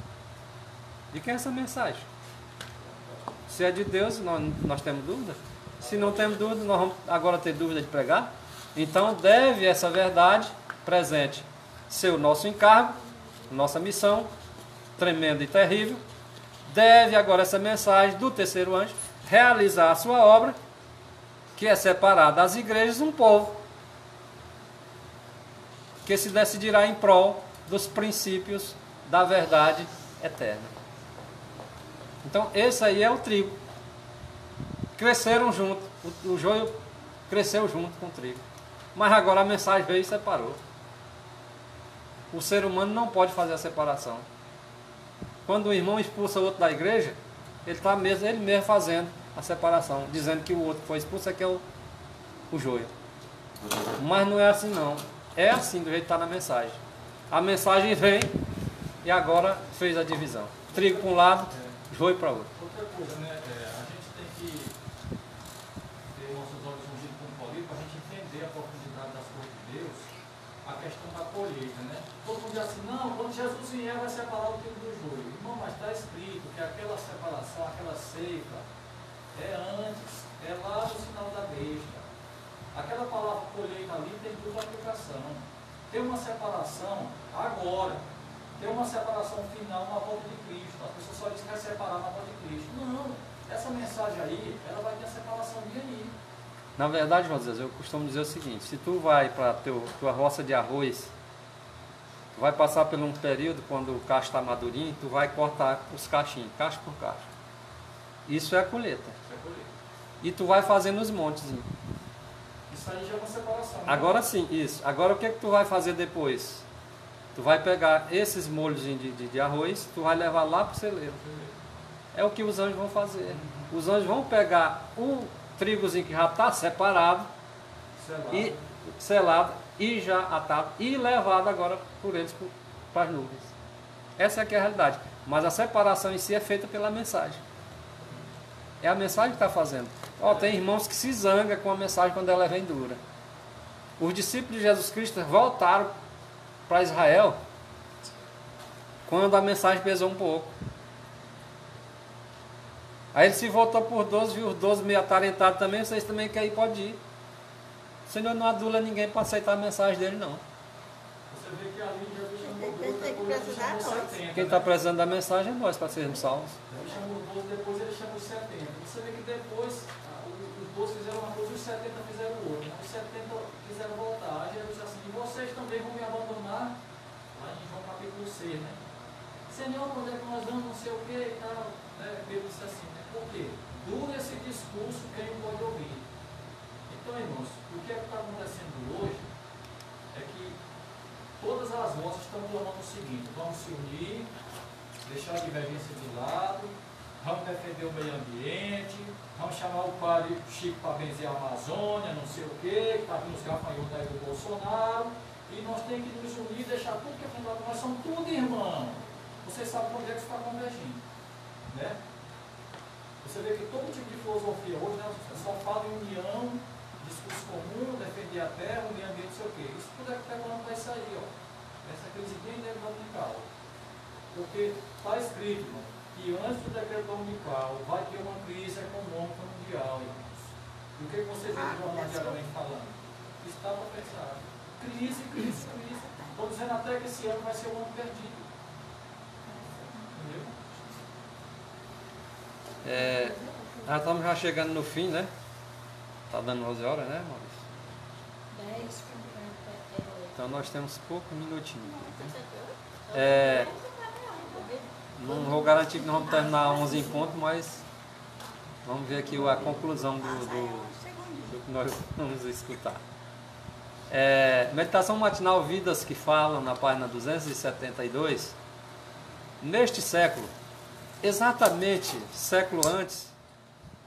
De quem é essa mensagem? Se é de Deus, nós temos dúvida. Se não temos dúvida, nós vamos agora ter dúvida de pregar. Então deve essa verdade presente ser o nosso encargo, nossa missão, tremenda e terrível. Deve agora essa mensagem do terceiro anjo realizar a sua obra, que é separar das igrejas um povo que se decidirá em prol dos princípios da verdade eterna. Então esse aí é o trigo. cresceram junto, o joio cresceu junto com o trigo. Mas agora a mensagem veio e separou. O ser humano não pode fazer a separação. Quando o irmão expulsa o outro da igreja, ele está ele mesmo fazendo a separação, dizendo que o outro que foi expulso é que é o joio. Mas não é assim não. É assim do jeito que está na mensagem. A mensagem vem e agora fez a divisão. Trigo para um lado, joio para o outro. Outra coisa, né? A gente tem que ter nossos olhos ungidos com polido para a gente entender a profundidade das coisas de Deus, a questão da colheita, né? Todo mundo diz assim, não, quando Jesus vier vai separar o trigo do joio. Irmão, mas está escrito que aquela separação, aquela ceifa, é antes, é lá no sinal da besta. Aquela palavra colheita ali tem dupla aplicação. Tem uma separação agora, tem uma separação final na volta de Cristo. As pessoas só dizem que vai separar na volta de Cristo. Não, essa mensagem aí, ela vai ter a separação de aí. Na verdade, José, eu costumo dizer o seguinte, se tu vai para a tua roça de arroz, tu vai passar por um período quando o cacho está madurinho, tu vai cortar os cachinhos, cacho por cacho. Isso é a colheita. Isso é colheita. E tu vai fazendo os montes. Isso aí já é uma separação. Agora sim, isso. Agora o que tu vai fazer depois? Tu vai pegar esses molhos de arroz, tu vai levar lá para o celeiro. É o que os anjos vão fazer. Os anjos vão pegar um trigozinho que já está separado, e selado e já atado e levado agora por eles para as nuvens. Essa é que é a realidade. Mas a separação em si é feita pela mensagem. É a mensagem que está fazendo. Tem irmãos que se zangam com a mensagem quando ela vem dura. Os discípulos de Jesus Cristo voltaram para Israel quando a mensagem pesou um pouco. Aí ele se voltou por 12, viu os 12 meio atarentados também, vocês também querem ir, pode ir. O Senhor não adula ninguém para aceitar a mensagem dele, não. Você vê que ali Jesus chamou 12, depois ele chamou 70. Quem está precisando da mensagem é nós, para sermos salvos. Ele chamou 12, depois ele chamou 70. Você vê que depois os 12 fizeram uma coisa e os 70 fizeram outra. Os 70 quiseram voltar. Aí Jesus disse assim, e vocês também vão me abandonar? Lá em João capítulo 6, né? Senhor, quando é que nós vamos, não sei o que e tal. Pedro disse assim, né? Por quê? Dura esse discurso, quem não pode ouvir. Então, irmãos, o que é que está acontecendo hoje é que todas as vozes estão clamando o seguinte, vamos se unir, deixar a divergência de lado, vamos defender o meio ambiente, vamos chamar o padre Chico para benzer a Amazônia, não sei o que está vindo os gafanhotos aí do Bolsonaro, e nós temos que nos unir e deixar tudo que é fundado. Nós somos tudo irmão. Vocês sabem onde é que está convergindo. Né? Você vê que todo tipo de filosofia hoje, né, só fala em união, discurso comum, defender a terra, o meio ambiente, não sei o quê. Isso tudo é preparando para isso aí, ó. Essa crise bem dominical. Porque está escrito, irmão, que antes do decreto dominical vai ter uma crise econômica mundial, irmãos. E o que vocês veem diariamente falando? Isso está profetizado. Crise, crise, crise. Estou dizendo até que esse ano vai ser um ano perdido. Entendeu? Já estamos já chegando no fim, né? Está dando 11 horas, né, Maurício? 10, Então nós temos poucos minutinhos. Não vou garantir que nós vamos terminar 11 em ponto, mas vamos ver aqui a conclusão do que nós vamos escutar. Meditação matinal Vidas que Falam, na página 272. Neste século, exatamente século antes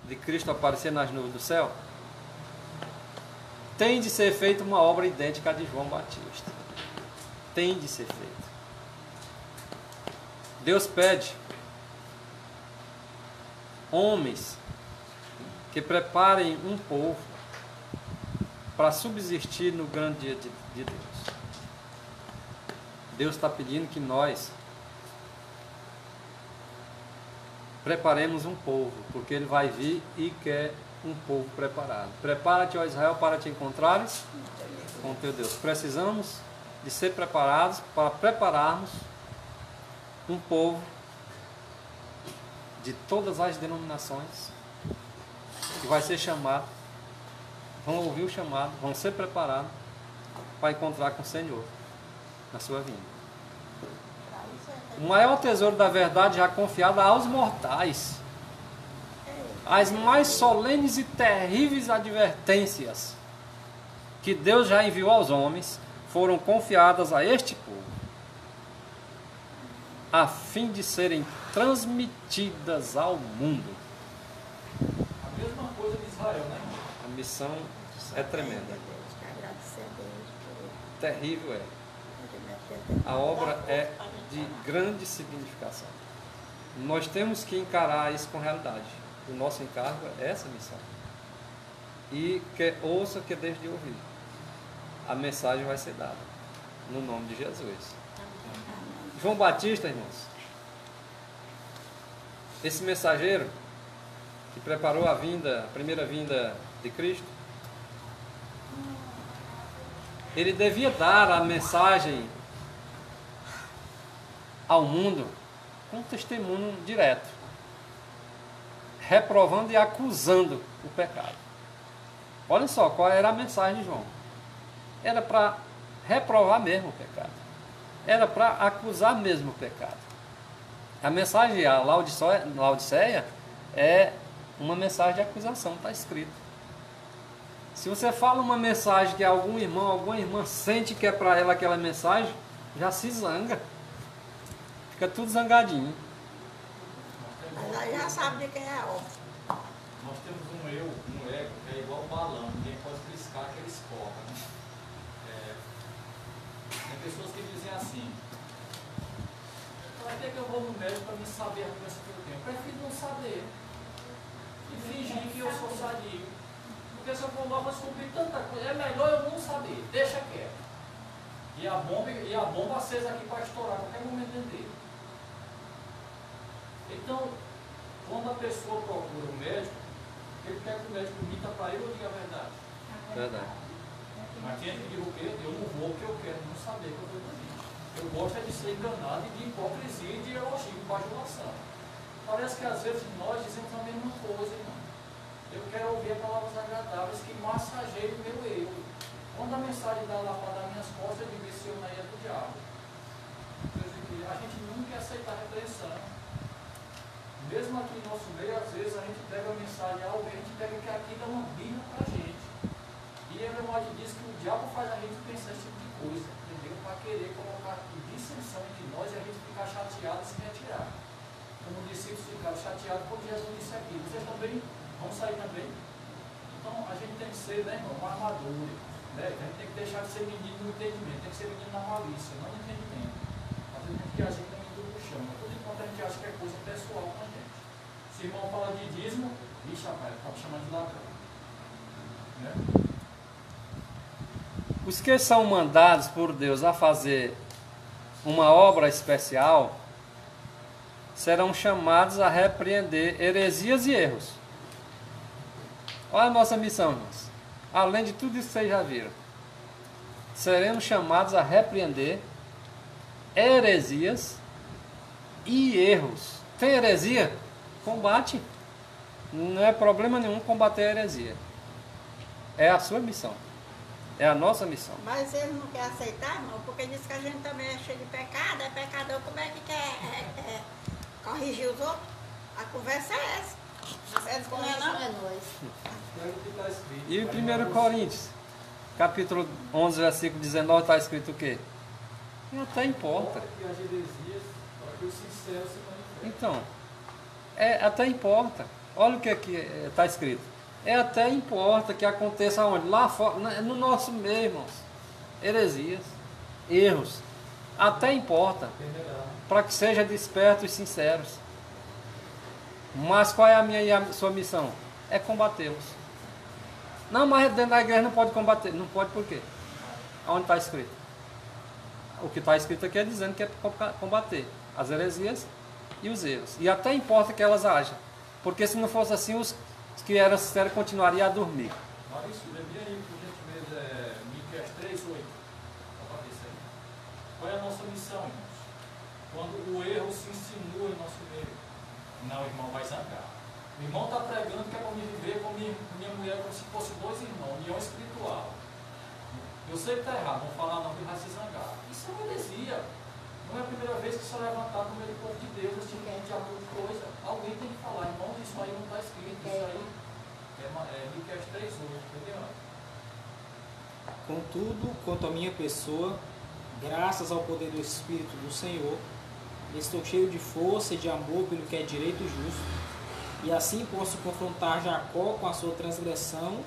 de Cristo aparecer nas nuvens do céu, tem de ser feita uma obra idêntica à de João Batista. Tem de ser feita. Deus pede homens que preparem um povo para subsistir no grande dia de Deus. Deus está pedindo que nós preparemos um povo, porque Ele vai vir e quer um povo preparado. Prepara-te, ó Israel, para te encontrares com teu Deus. Precisamos de ser preparados para prepararmos um povo de todas as denominações que vai ser chamado, vão ouvir o chamado, vão ser preparados para encontrar com o Senhor na sua vinda. O maior tesouro da verdade já confiado aos mortais. As mais solenes e terríveis advertências que Deus já enviou aos homens foram confiadas a este povo, a fim de serem transmitidas ao mundo. A mesma coisa de Israel, né? A missão é tremenda. Terrível é. A obra é de grande significação. Nós temos que encarar isso com realidade. O nosso encargo é essa missão. E que ouça que deixe de ouvir. A mensagem vai ser dada. No nome de Jesus. João Batista, irmãos. Esse mensageiro que preparou a primeira vinda de Cristo, ele devia dar a mensagem ao mundo com um testemunho direto, reprovando e acusando o pecado. Olha só qual era a mensagem de João. Era para reprovar mesmo o pecado. Era para acusar mesmo o pecado. A mensagem a Laodiceia é uma mensagem de acusação, está escrito. Se você fala uma mensagem que algum irmão, alguma irmã sente que é para ela aquela mensagem, já se zanga. Fica tudo zangadinho. Mas aí já sabe de quem é o. Nós temos um ego que é igual balão, ninguém pode triscar que ele escorra. Né? Tem pessoas que dizem assim: para que eu vou no médico para me saber a doença que eu tenho? Eu prefiro não saber e fingir que eu sou sadio. Porque se eu for lá, vou descobrir tanta coisa. É melhor eu não saber, deixa quieto. E a bomba acesa aqui para estourar a qualquer momento dele. Então, quando a pessoa procura o médico, ele quer que o médico minta para ele ou diga a verdade. Verdade. Mas tem gente que diz o quê? Eu não vou porque eu quero não saber que eu estou doente. Eu gosto é de ser enganado e de hipocrisia e de elogio e bajulação. Parece que às vezes nós dizemos a mesma coisa, irmão. Eu quero ouvir palavras agradáveis que massageiem o meu eu. Quando a mensagem dá lá para dar minhas costas, eu digo, esse eu não é do diabo. A gente nunca quer aceitar a repreensão. Mesmo aqui no nosso meio, às vezes a gente pega a mensagem a alguém, a gente pega que aqui dá uma birra para a gente. E a memória diz que o diabo faz a gente pensar esse tipo de coisa, entendeu? Para querer colocar dissensão entre nós e a gente ficar chateado e se retirar. Como os discípulos ficaram chateados quando Jesus disse aqui. Vocês também vão sair também? Então a gente tem que ser, né, irmão, uma armadura. Né? A gente tem que deixar de ser menino no entendimento, tem que ser menino na malícia, não no entendimento. Às vezes a gente quer agir com menino no chão, mas tudo enquanto a gente acha que é coisa pessoal com a gente. Se o irmão fala de dízimo, vixe, rapaz, está me chamando de ladrão. Né? Os que são mandados por Deus a fazer uma obra especial serão chamados a repreender heresias e erros. Olha a nossa missão, irmãos. Além de tudo isso que vocês já viram, seremos chamados a repreender heresias e erros. Tem heresia? Combate. Não é problema nenhum combater a heresia. É a sua missão. É a nossa missão. Mas eles não querem aceitar, irmão, porque diz que a gente também é cheio de pecado, é pecador, como é que quer corrigir os outros? A conversa é essa. Vocês não é não? É nós. E em 1 Coríntios, capítulo 11, versículo 19, está escrito o quê? Até importa. Então, até importa. Olha o que está escrito. Até importa que aconteça onde? Lá fora, no nosso meio, irmãos. Heresias, erros. Até importa. Para que seja despertos e sinceros. Mas qual é a minha e a sua missão? É combatê-los. Não, mas dentro da igreja não pode combater. Não pode por quê? Onde está escrito? O que está escrito aqui é dizendo que é combater as heresias e os erros. E até importa que elas hajam. Porque se não fosse assim, os que eram sinceros continuariam a dormir. Maurício, lembra aí, por gentileza, Miqueias 3:8. Qual é a nossa missão, irmãos? Quando o erro se insinua em nosso meio. Não, o irmão vai zangar. O irmão está pregando que é para me viver com minha mulher como se fosse dois irmãos, união espiritual. Eu sei que está errado, não falar não, que vai se zangar. Isso é uma heresia. Não é a primeira vez que ser levantado no meio do povo de Deus, esse tipo de amor de coisa. Alguém tem que falar, irmão, isso aí não está escrito, isso aí é Miqueias 3:1, entendeu? Contudo, quanto à minha pessoa, graças ao poder do Espírito do Senhor, estou cheio de força e de amor pelo que é direito e justo, e assim posso confrontar Jacó com a sua transgressão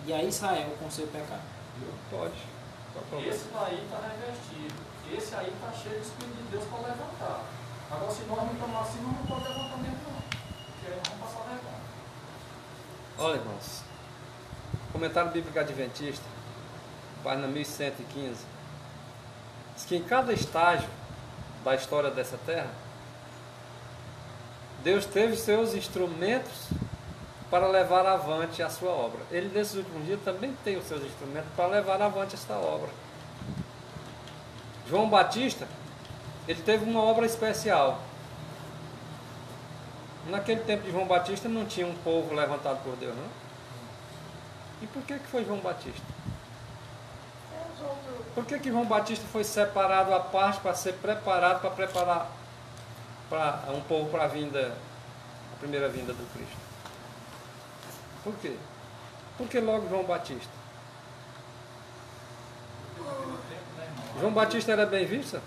e a Israel com o seu pecado. Pode. Esse daí está revestido. Esse aí está cheio do Espírito de Deus para levantar. Agora, se nós não tomar assim, nós não podemos levantar mesmo, não. Porque aí nós vamos passar vergonha. Olha, irmãos, comentário bíblico adventista, página 1115, diz que em cada estágio da história dessa terra, Deus teve seus instrumentos para levar avante a sua obra. Ele, nesses últimos dias, também tem os seus instrumentos para levar avante esta obra. João Batista, ele teve uma obra especial. Naquele tempo de João Batista não tinha um povo levantado por Deus, não? E por que foi João Batista? Por que João Batista foi separado à parte para ser preparado, para preparar para um povo para a primeira vinda do Cristo? Por quê? Por que logo João Batista? João Batista era bem visto?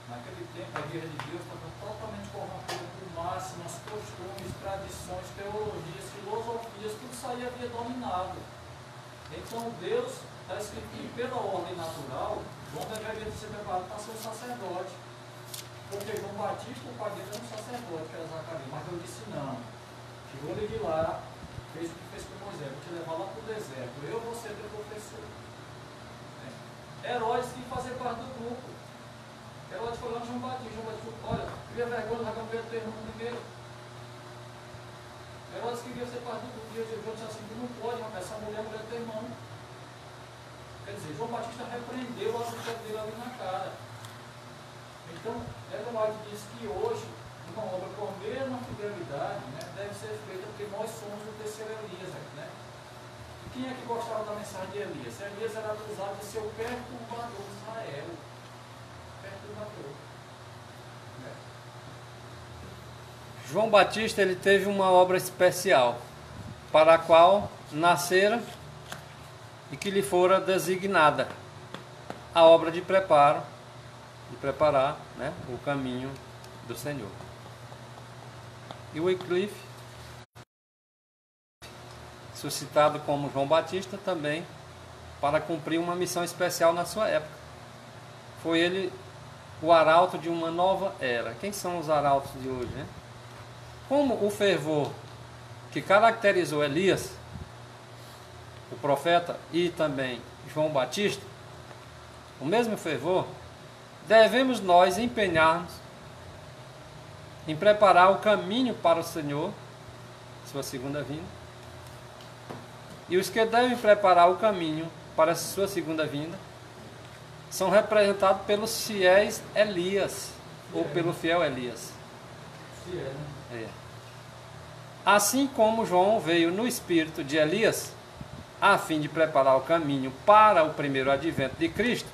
Naquele tempo, a igreja de Deus estava totalmente corrompida por máximas, costumes, tradições, teologias, filosofias, tudo isso aí havia dominado. Então, Deus, está escrito que pela ordem natural, João deveria ser preparado para ser um sacerdote. Porque João Batista, o pai dele era um sacerdote, que era Zacarias. Mas Deus disse não. Tirou ele de lá, fez o que fez com Moisés, vou te levar lá para o deserto. Eu vou ser teu professor. Herodes que fazer parte do grupo. Herodes foi lá no João Batista. João Batista falou, olha, cria vergonha, vai cambiar o teu irmão primeiro. Herodes queria ser parte do grupo. E Deus disse assim, tu não pode, rapaz, essa mulher é mulher do teu irmão. Quer dizer, João Batista repreendeu a atitude dele ali na cara. Então, Ellen White diz que hoje, uma obra com a mesma fidelidade, né, deve ser feita porque nós somos o terceiro Elias. Né? E quem é que gostava da mensagem de Elias? Elias era acusado de ser o perturbador de Israel. Perturbador. Né? João Batista, ele teve uma obra especial, para a qual nascera e que lhe fora designada a obra de preparar, né, o caminho do Senhor. E Wycliffe, suscitado como João Batista, também para cumprir uma missão especial na sua época. Foi ele o arauto de uma nova era. Quem são os arautos de hoje, né? Como o fervor que caracterizou Elias, o profeta, e também João Batista, o mesmo fervor, devemos nós empenhar-nos em preparar o caminho para o Senhor, sua segunda vinda. E os que devem preparar o caminho para a sua segunda vinda são representados pelos fiéis Elias, ou pelo fiel Elias. É. Assim como João veio no espírito de Elias, a fim de preparar o caminho para o primeiro advento de Cristo,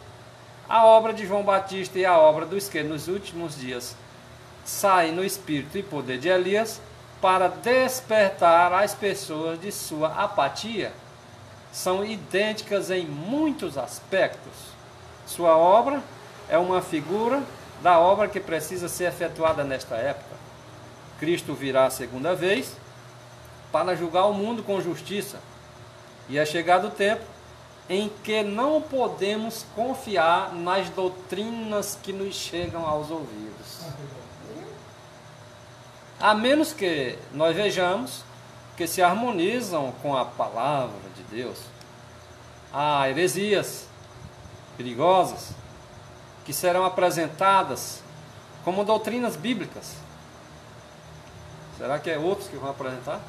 a obra de João Batista e a obra dos que nos últimos dias saem no espírito e poder de Elias para despertar as pessoas de sua apatia são idênticas em muitos aspectos. Sua obra é uma figura da obra que precisa ser efetuada nesta época. Cristo virá a segunda vez para julgar o mundo com justiça, e é chegado o tempo em que não podemos confiar nas doutrinas que nos chegam aos ouvidos, a menos que nós vejamos que se harmonizam com a palavra de Deus. Há heresias perigosas que serão apresentadas como doutrinas bíblicas. Será que é outros que vão apresentar?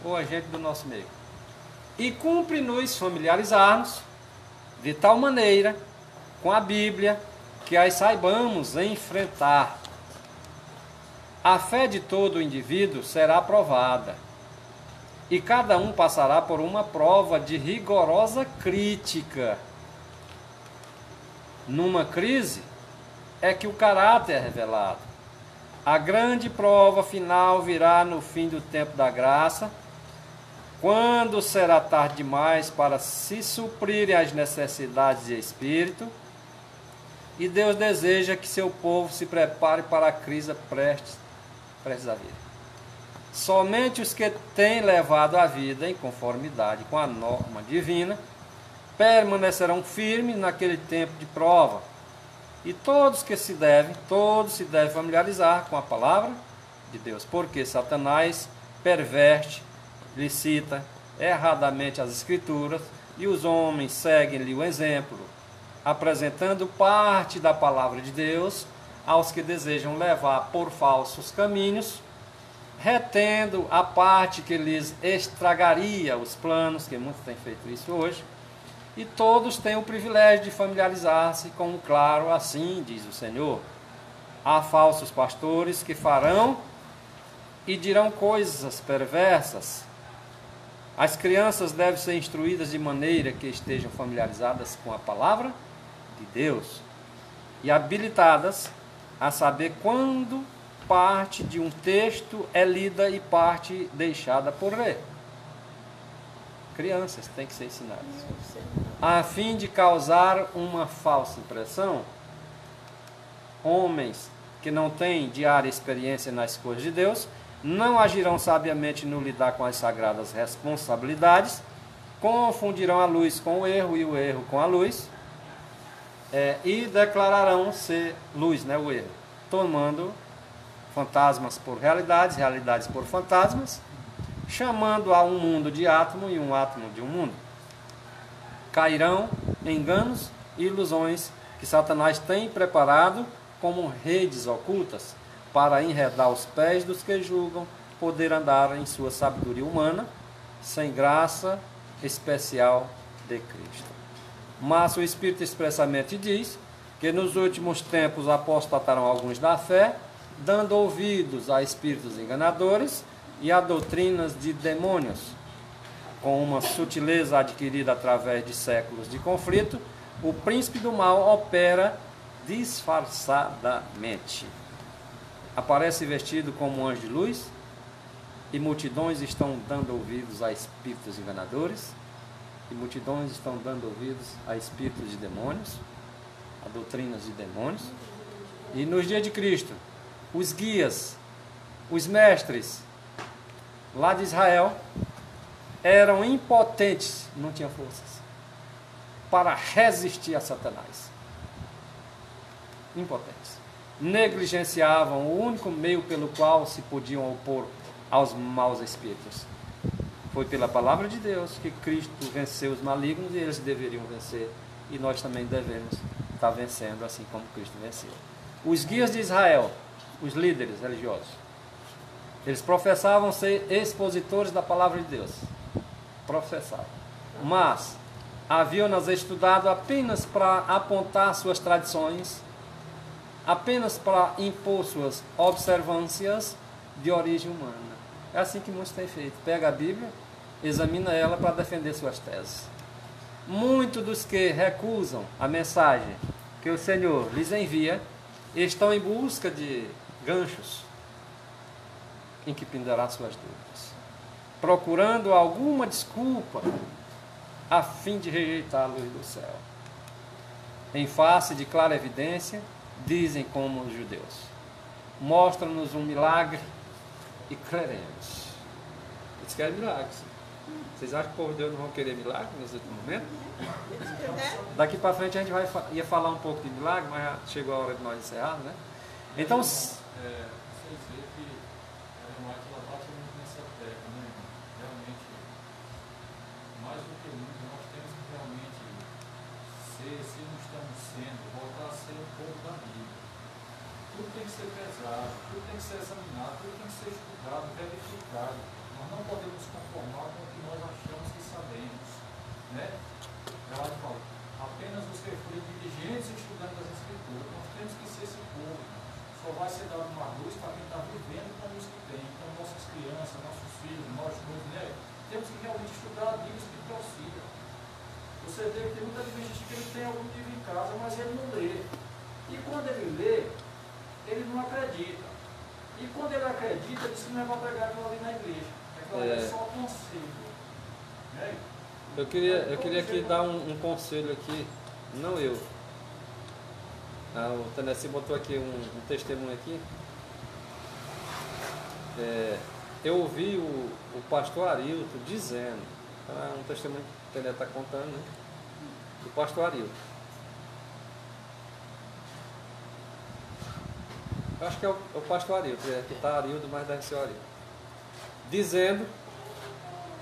Ou a gente do nosso meio? E cumpre-nos familiarizar-nos de tal maneira com a Bíblia que as saibamos enfrentar. A fé de todo indivíduo será provada, e cada um passará por uma prova de rigorosa crítica. Numa crise, é que o caráter é revelado. A grande prova final virá no fim do tempo da graça, quando será tarde demais para se suprirem as necessidades de espírito, e Deus deseja que seu povo se prepare para a crise prestes a vir. Somente os que têm levado a vida em conformidade com a norma divina permanecerão firmes naquele tempo de prova. E todos se devem familiarizar com a palavra de Deus, porque Satanás perverte, licita erradamente as Escrituras, e os homens seguem-lhe o exemplo, apresentando parte da palavra de Deus aos que desejam levar por falsos caminhos, retendo a parte que lhes estragaria os planos, que muitos têm feito isso hoje, e todos têm o privilégio de familiarizar-se com o claro, assim diz o Senhor. Há falsos pastores que farão e dirão coisas perversas. As crianças devem ser instruídas de maneira que estejam familiarizadas com a palavra de Deus e habilitadas a saber quando parte de um texto é lida e parte deixada por ler. Crianças têm que ser ensinadas. A fim de causar uma falsa impressão, homens que não têm diária experiência nas coisas de Deus não agirão sabiamente no lidar com as sagradas responsabilidades, confundirão a luz com o erro e o erro com a luz, e declararão ser luz, o erro, tomando fantasmas por realidades, realidades por fantasmas, chamando a um mundo de átomo e um átomo de um mundo. Cairão enganos e ilusões que Satanás tem preparado como redes ocultas para enredar os pés dos que julgam poder andar em sua sabedoria humana, sem graça especial de Cristo. Mas o Espírito expressamente diz que nos últimos tempos apostatarão alguns da fé, dando ouvidos a espíritos enganadores e a doutrinas de demônios. Com uma sutileza adquirida através de séculos de conflito, o príncipe do mal opera disfarçadamente. Aparece vestido como um anjo de luz, e multidões estão dando ouvidos a espíritos enganadores, e multidões estão dando ouvidos a espíritos de demônios, a doutrinas de demônios. E nos dias de Cristo, os guias, os mestres lá de Israel eram impotentes, não tinham forças para resistir a Satanás. Impotentes. Negligenciavam o único meio pelo qual se podiam opor aos maus espíritos. Foi pela palavra de Deus que Cristo venceu os malignos, e eles deveriam vencer, e nós também devemos estar vencendo assim como Cristo venceu. Os guias de Israel, os líderes religiosos, eles professavam ser expositores da palavra de Deus. Professavam. Mas haviam-nas estudado apenas para apontar suas tradições, apenas para impor suas observâncias de origem humana. É assim que muitos têm feito. Pega a Bíblia, examina ela para defender suas teses. Muitos dos que recusam a mensagem que o Senhor lhes envia estão em busca de ganchos em que pendurar suas dúvidas, procurando alguma desculpa a fim de rejeitar a luz do céu. Em face de clara evidência, dizem como os judeus: mostra-nos um milagre e creremos. Eles querem milagres. Vocês acham que o povo de Deus não vão querer milagre nesse momento? Daqui para frente a gente ia falar um pouco de milagre, mas já chegou a hora de nós encerrarmos, né? Então, vocês veem que ela bate muito nessa tecla, né? Realmente, mais do que muito, nós temos que realmente ser, se não estamos sendo, voltar a ser um povo da Bíblia. Tudo tem que ser pesado, tudo tem que ser examinado, tudo tem que ser estudado, verificado. Nós não podemos nos conformar com o que nós achamos que sabemos, né? Ela fala, apenas os que forem diligentes estudando as Escrituras. Nós temos que ser esse povo. Só vai ser dado uma luz para quem está vivendo com os que tem. Então, nossas crianças, nossos filhos, nós todos, né? Temos que realmente estudar a Bíblia que auxilia. Você vê que tem muita gente que ele tem algum livro em casa, mas ele não lê. E quando ele lê, não é para pregar ali na igreja. É só conselho. Né? Eu queria aqui dar um conselho aqui, não eu. O Tennessee botou aqui um testemunho aqui. Eu ouvi o pastor Arilton dizendo, um testemunho que ele está contando, né? Do pastor Arilton. Eu acho que é o pastor Arilton, que está Arilton, mas deve ser o Arilton. Dizendo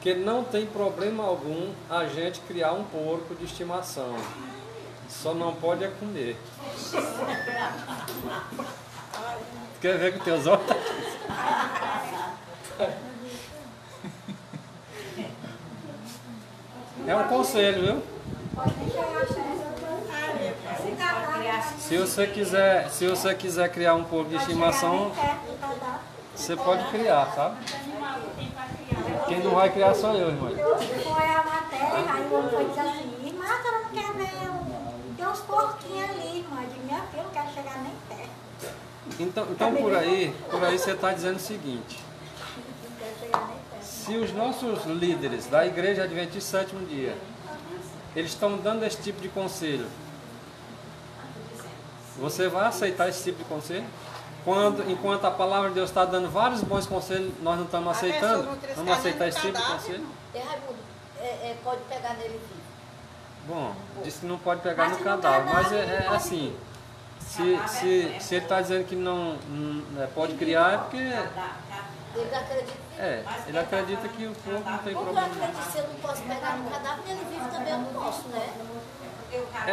que não tem problema algum a gente criar um porco de estimação. Só não pode é comer. Quer ver com teus olhos? É um conselho, viu? Se você quiser criar um porco de estimação, você pode criar, sabe? Quem não vai criar sou eu, irmã. Foi a matéria, aí o homem foi dizer assim, irmã, a senhora não quer ver tem uns porquinhos ali, irmã. Eu digo, minha filha, eu não quero chegar nem perto. Então por aí você está dizendo o seguinte: se os nossos líderes da Igreja Adventista Sétimo Dia, eles estão dando esse tipo de conselho, você vai aceitar esse tipo de conselho? Enquanto a palavra de Deus está dando vários bons conselhos, nós não estamos aceitando? Vamos aceitar esse tipo de conselho? Raimundo, pode pegar nele vivo. Bom, disse que não pode pegar no cadáver, mas é assim. Se ele está dizendo que não pode criar, é porque... Ele acredita. Ele acredita que o corpo não tem problema. Porque eu acredito que se eu não posso pegar no cadáver, ele vive também, eu não posso, né?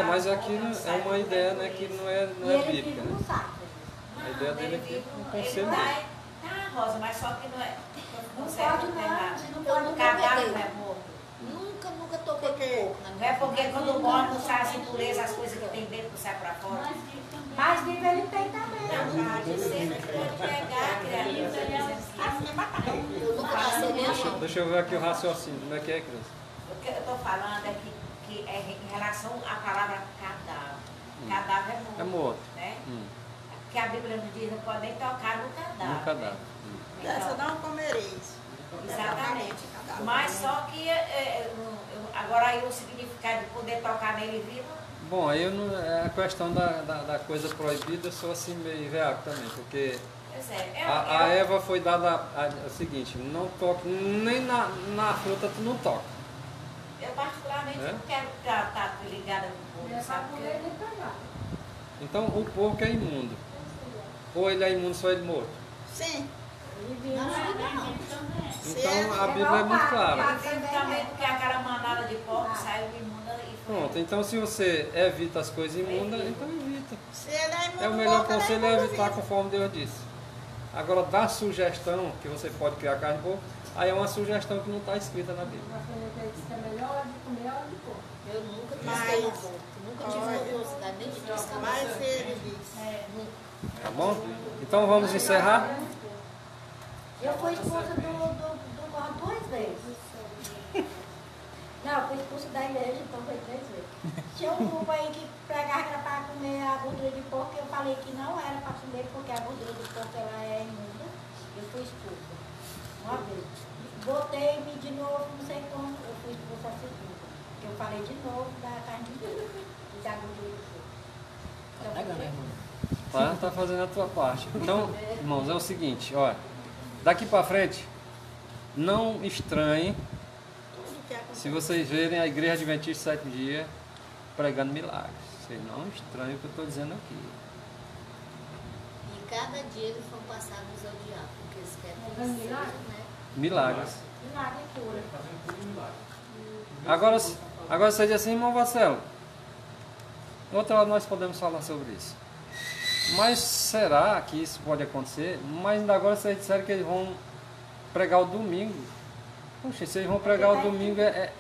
Mas aqui é uma ideia, né, que não é bíblica. Né? A ideia dele é que um conselho. Rosa, mas só que não é. Não pode não pode Cadáver não é morto. Nunca toquei pouco. Não é porque quando morre não sai as impurezas, as coisas que tem dentro sai pra fora. Mas vivo ele tem também. Você pode pegar, criatura. Eu nunca passei nem a mão. Deixa eu ver aqui o raciocínio. Como é, criança? O que eu estou falando é que é em relação à palavra cadáver. Cadáver é morto. É morto. Né? Que a Bíblia nos diz, não pode nem tocar no cadáver. No cadáver. Dessa não comereis. Exatamente. Mas só que agora aí o significado de poder tocar nele vivo. Bom, aí a questão da coisa proibida, eu sou assim meio veaco também, porque a Eva foi dada o seguinte: não toque, nem na fruta tu não toca. Eu particularmente não quero estar ligada no porco, sabe? Então o porco é imundo. Ou ele é imundo só ele morto? Sim. Então a Bíblia é muito clara. Também porque aquela manada de porco saiu imunda e foi. Pronto, então se você evita as coisas imundas, então evita. Se ele é imundo, É o melhor porco, conselho ele é é evitar, imundo. conforme Deus disse. Agora, dar sugestão que você pode criar carne de porco, aí é uma sugestão que não está escrita na Bíblia. É melhor hora de comer, hora de pôr. Eu nunca trisquei no porco. Nunca tive uma curiosidade nem de triscar. Mas ele disse. Tá bom? Então vamos encerrar. Eu fui expulsa do corpo 2 vezes. Não, eu fui expulsa da igreja, então foi 3 vezes. Tinha um grupo aí que pregava era para comer a gordura de porco, eu falei que não era para comer porque a gordura do porco ela é imunda. Eu fui expulsa. Uma vez. Botei-me de novo, não sei como, eu fui expulsa a segunda. Eu falei de novo da carne de porco e da gordura do porco. Então, Tá pegando, irmão. Tá fazendo a tua parte. Então, irmãos, é o seguinte, olha. Daqui para frente, não estranhem se vocês verem a Igreja Adventista Sétimo Dia pregando milagres. Vocês não estranhem o que eu estou dizendo aqui. E cada dia eles vão passados ao diabo, porque eles querem que milagre? né? Milagres. milagre e cura. Agora você diz assim, irmão Marcelo, outra hora nós podemos falar sobre isso. Mas será que isso pode acontecer? Mas ainda agora vocês disseram que eles vão pregar o domingo. Poxa, se eles vão pregar o domingo, é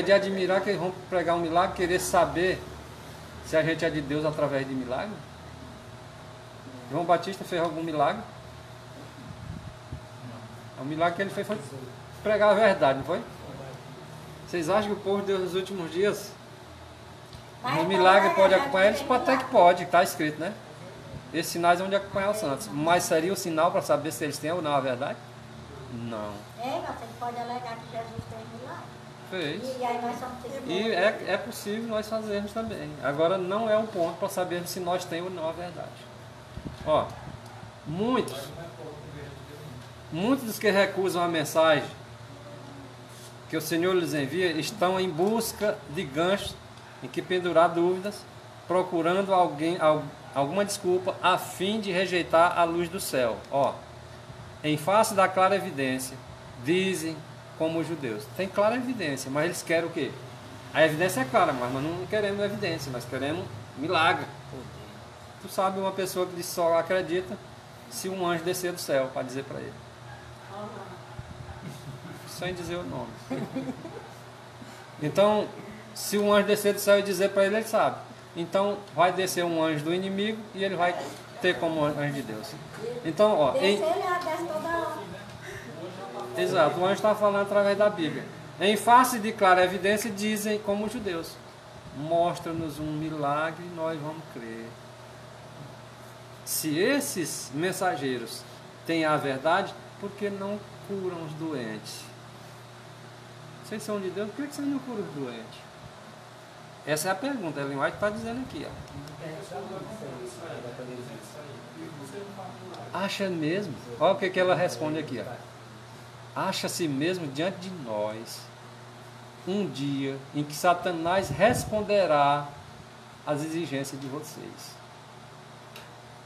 de admirar que eles vão pregar um milagre, querer saber se a gente é de Deus através de milagre. João Batista fez algum milagre? O milagre que ele fez foi pregar a verdade, não foi? Vocês acham que o povo de Deus nos últimos dias, o milagre pode acompanhar eles? Até que pode, está escrito, né? Esses sinais vão de acompanhar os santos. Mas seria o sinal para saber se eles têm ou não a verdade? Não. Mas você pode alegar que Jesus fez milagre. Fez. E aí nós somos testemunhas. E é possível nós fazermos também. Agora, não é um ponto para sabermos se nós temos ou não a verdade. Ó, muitos dos que recusam a mensagem que o Senhor lhes envia estão em busca de ganchos em que pendurar dúvidas, procurando alguma desculpa a fim de rejeitar a luz do céu. Ó, em face da clara evidência, dizem como os judeus. Tem clara evidência, mas eles querem o quê? A evidência é clara, mas nós não queremos evidência, nós queremos milagre. Tu sabe uma pessoa que só acredita se um anjo descer do céu para dizer para ele. Sem dizer o nome. Então, se um anjo descer do céu e dizer para ele, ele sabe. Então, vai descer um anjo do inimigo e ele vai ter como anjo de Deus. Então, ó... Descer, ele desce toda hora. Exato, o anjo está falando através da Bíblia. Em face de clara evidência, dizem como os judeus: mostra-nos um milagre e nós vamos crer. Se esses mensageiros têm a verdade, por que não curam os doentes? Vocês são de Deus, por que vocês não curam os doentes? Essa é a pergunta, Ellen White está dizendo aqui. Ó. Acha mesmo? Olha o que ela responde aqui. Ó. Acha-se mesmo diante de nós um dia em que Satanás responderá às exigências de vocês,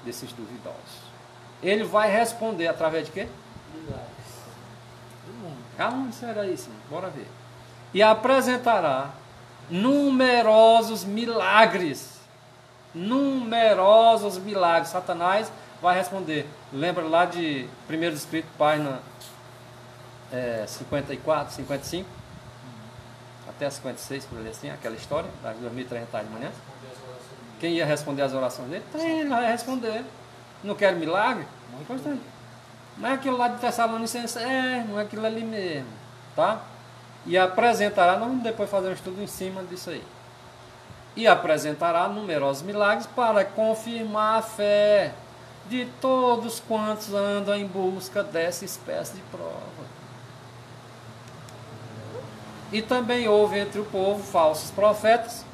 desses duvidosos. Ele vai responder através de quê? Aonde será isso? Bora ver. E apresentará numerosos milagres. Numerosos milagres. Satanás vai responder. Lembra lá de 1 Escrito, página 54, 55? Até 56, por ali assim, aquela história, das 2.300 de manhã. Quem ia responder as orações dele? Ele vai responder. Não quer milagre? Pois tem. Não é aquilo lá de Tessalonicenses, não é aquilo ali mesmo, tá? E apresentará, nós vamos depois fazer um estudo em cima disso aí. E apresentará numerosos milagres para confirmar a fé de todos quantos andam em busca dessa espécie de prova. E também houve entre o povo falsos profetas,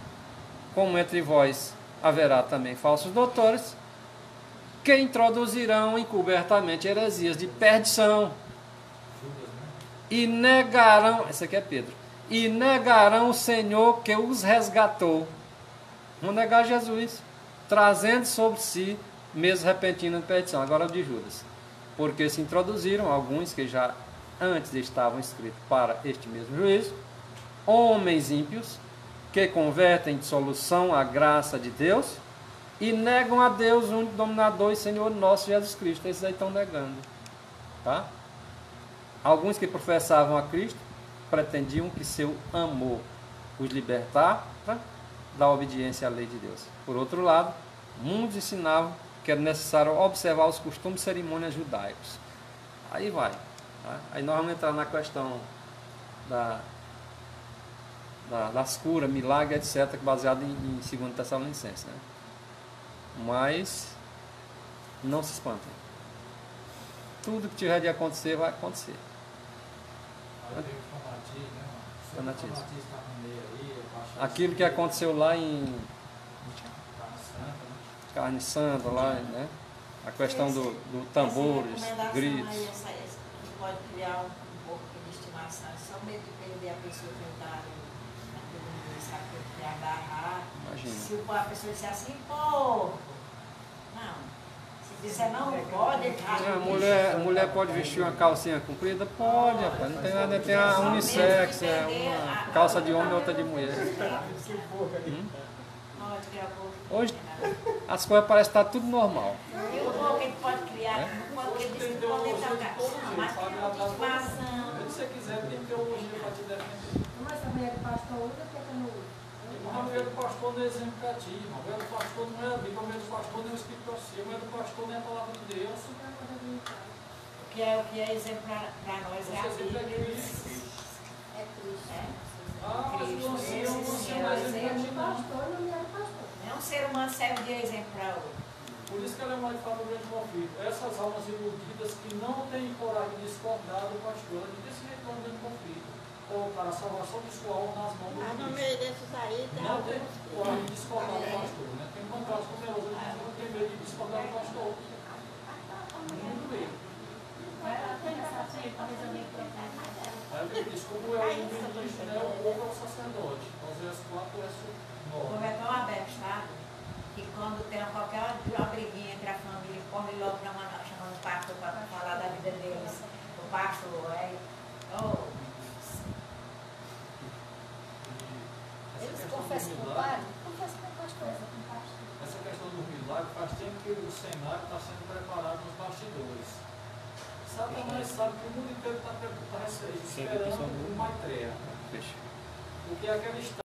como entre vós haverá também falsos doutores, que introduzirão encobertamente heresias de perdição e negarão, esse aqui é Pedro, e negarão o Senhor que os resgatou. Vão negar Jesus, trazendo sobre si mesmo repentina de perdição. Agora o de Judas, porque se introduziram alguns que já antes estavam escritos para este mesmo juízo, homens ímpios que convertem de solução a graça de Deus e negam a Deus, o único dominador e Senhor nosso Jesus Cristo. Esses aí estão negando, tá? Alguns que professavam a Cristo pretendiam que seu amor os libertar da obediência à lei de Deus. Por outro lado, muitos ensinavam que era necessário observar os costumes e cerimônias judaicos. Aí vai, tá? Aí nós vamos entrar na questão das curas, milagres, etc., baseado em 2 Tessalonicenses, né? Mas não se espantem. Tudo que tiver de acontecer, vai acontecer. Fanatismo. Aquilo que aconteceu lá em Carne Santa, lá, né? A questão do tambores, gritos. Pode criar um pouco de estimação, só medo de perder a pessoa que está naquele que agarrar. Imagina. Se a pessoa disser assim, pô, não. Se disser não pode, mulher pode vestir uma calcinha comprida? Pode, rapaz. Não tem nada, tem a unissex, uma calça de homem e outra de mulher. Hoje as coisas parecem estar tudo normal. E o bom que ele pode criar, porque ele disse que pode entrar mas tem uma estimação. Se você quiser, tem teologia para te defender. Mas também é do pastor, outra que é no Irmão, o do pastor não é exemplo para ti, irmão. O do pastor não é a Bíblia, o do pastor não é o Espírito Santo, o do pastor não é a palavra de Deus. O que é exemplo para nós é a Bíblia. é Cristo. Mas você é um exemplo para ti, não. Pastor não é pastor. Nenhum ser humano serve de exemplo para outro. Por isso que ela é mais de fato do grande conflito. Essas almas iludidas que não têm coragem de discordar do pastor, ela desse jeito é um grande conflito. Colocar a salvação de sua alma nas mãos do Mas no Cristo. meio desses aí tem Não tem alguns que coragem de discordar do pastor, né? Tem encontrados com Deus, não tem medo de discordar do pastor. Muito bem. Aí ele diz, como é o ministro, né? O povo é o sacerdote. Oséias 4, verso O povo 9. é tão aberto, sabe? Que quando tem qualquer uma briguinha entre a família, corre logo chamando o pastor para falar da vida deles. O pastor é. Oh, Eles confessam com o padre? Confessam com o pastor. Essa questão do milagre faz tempo que o cenário está sendo preparado nos bastidores. Satanás sabe que o mundo inteiro está esperando o Maitreya. Porque aquela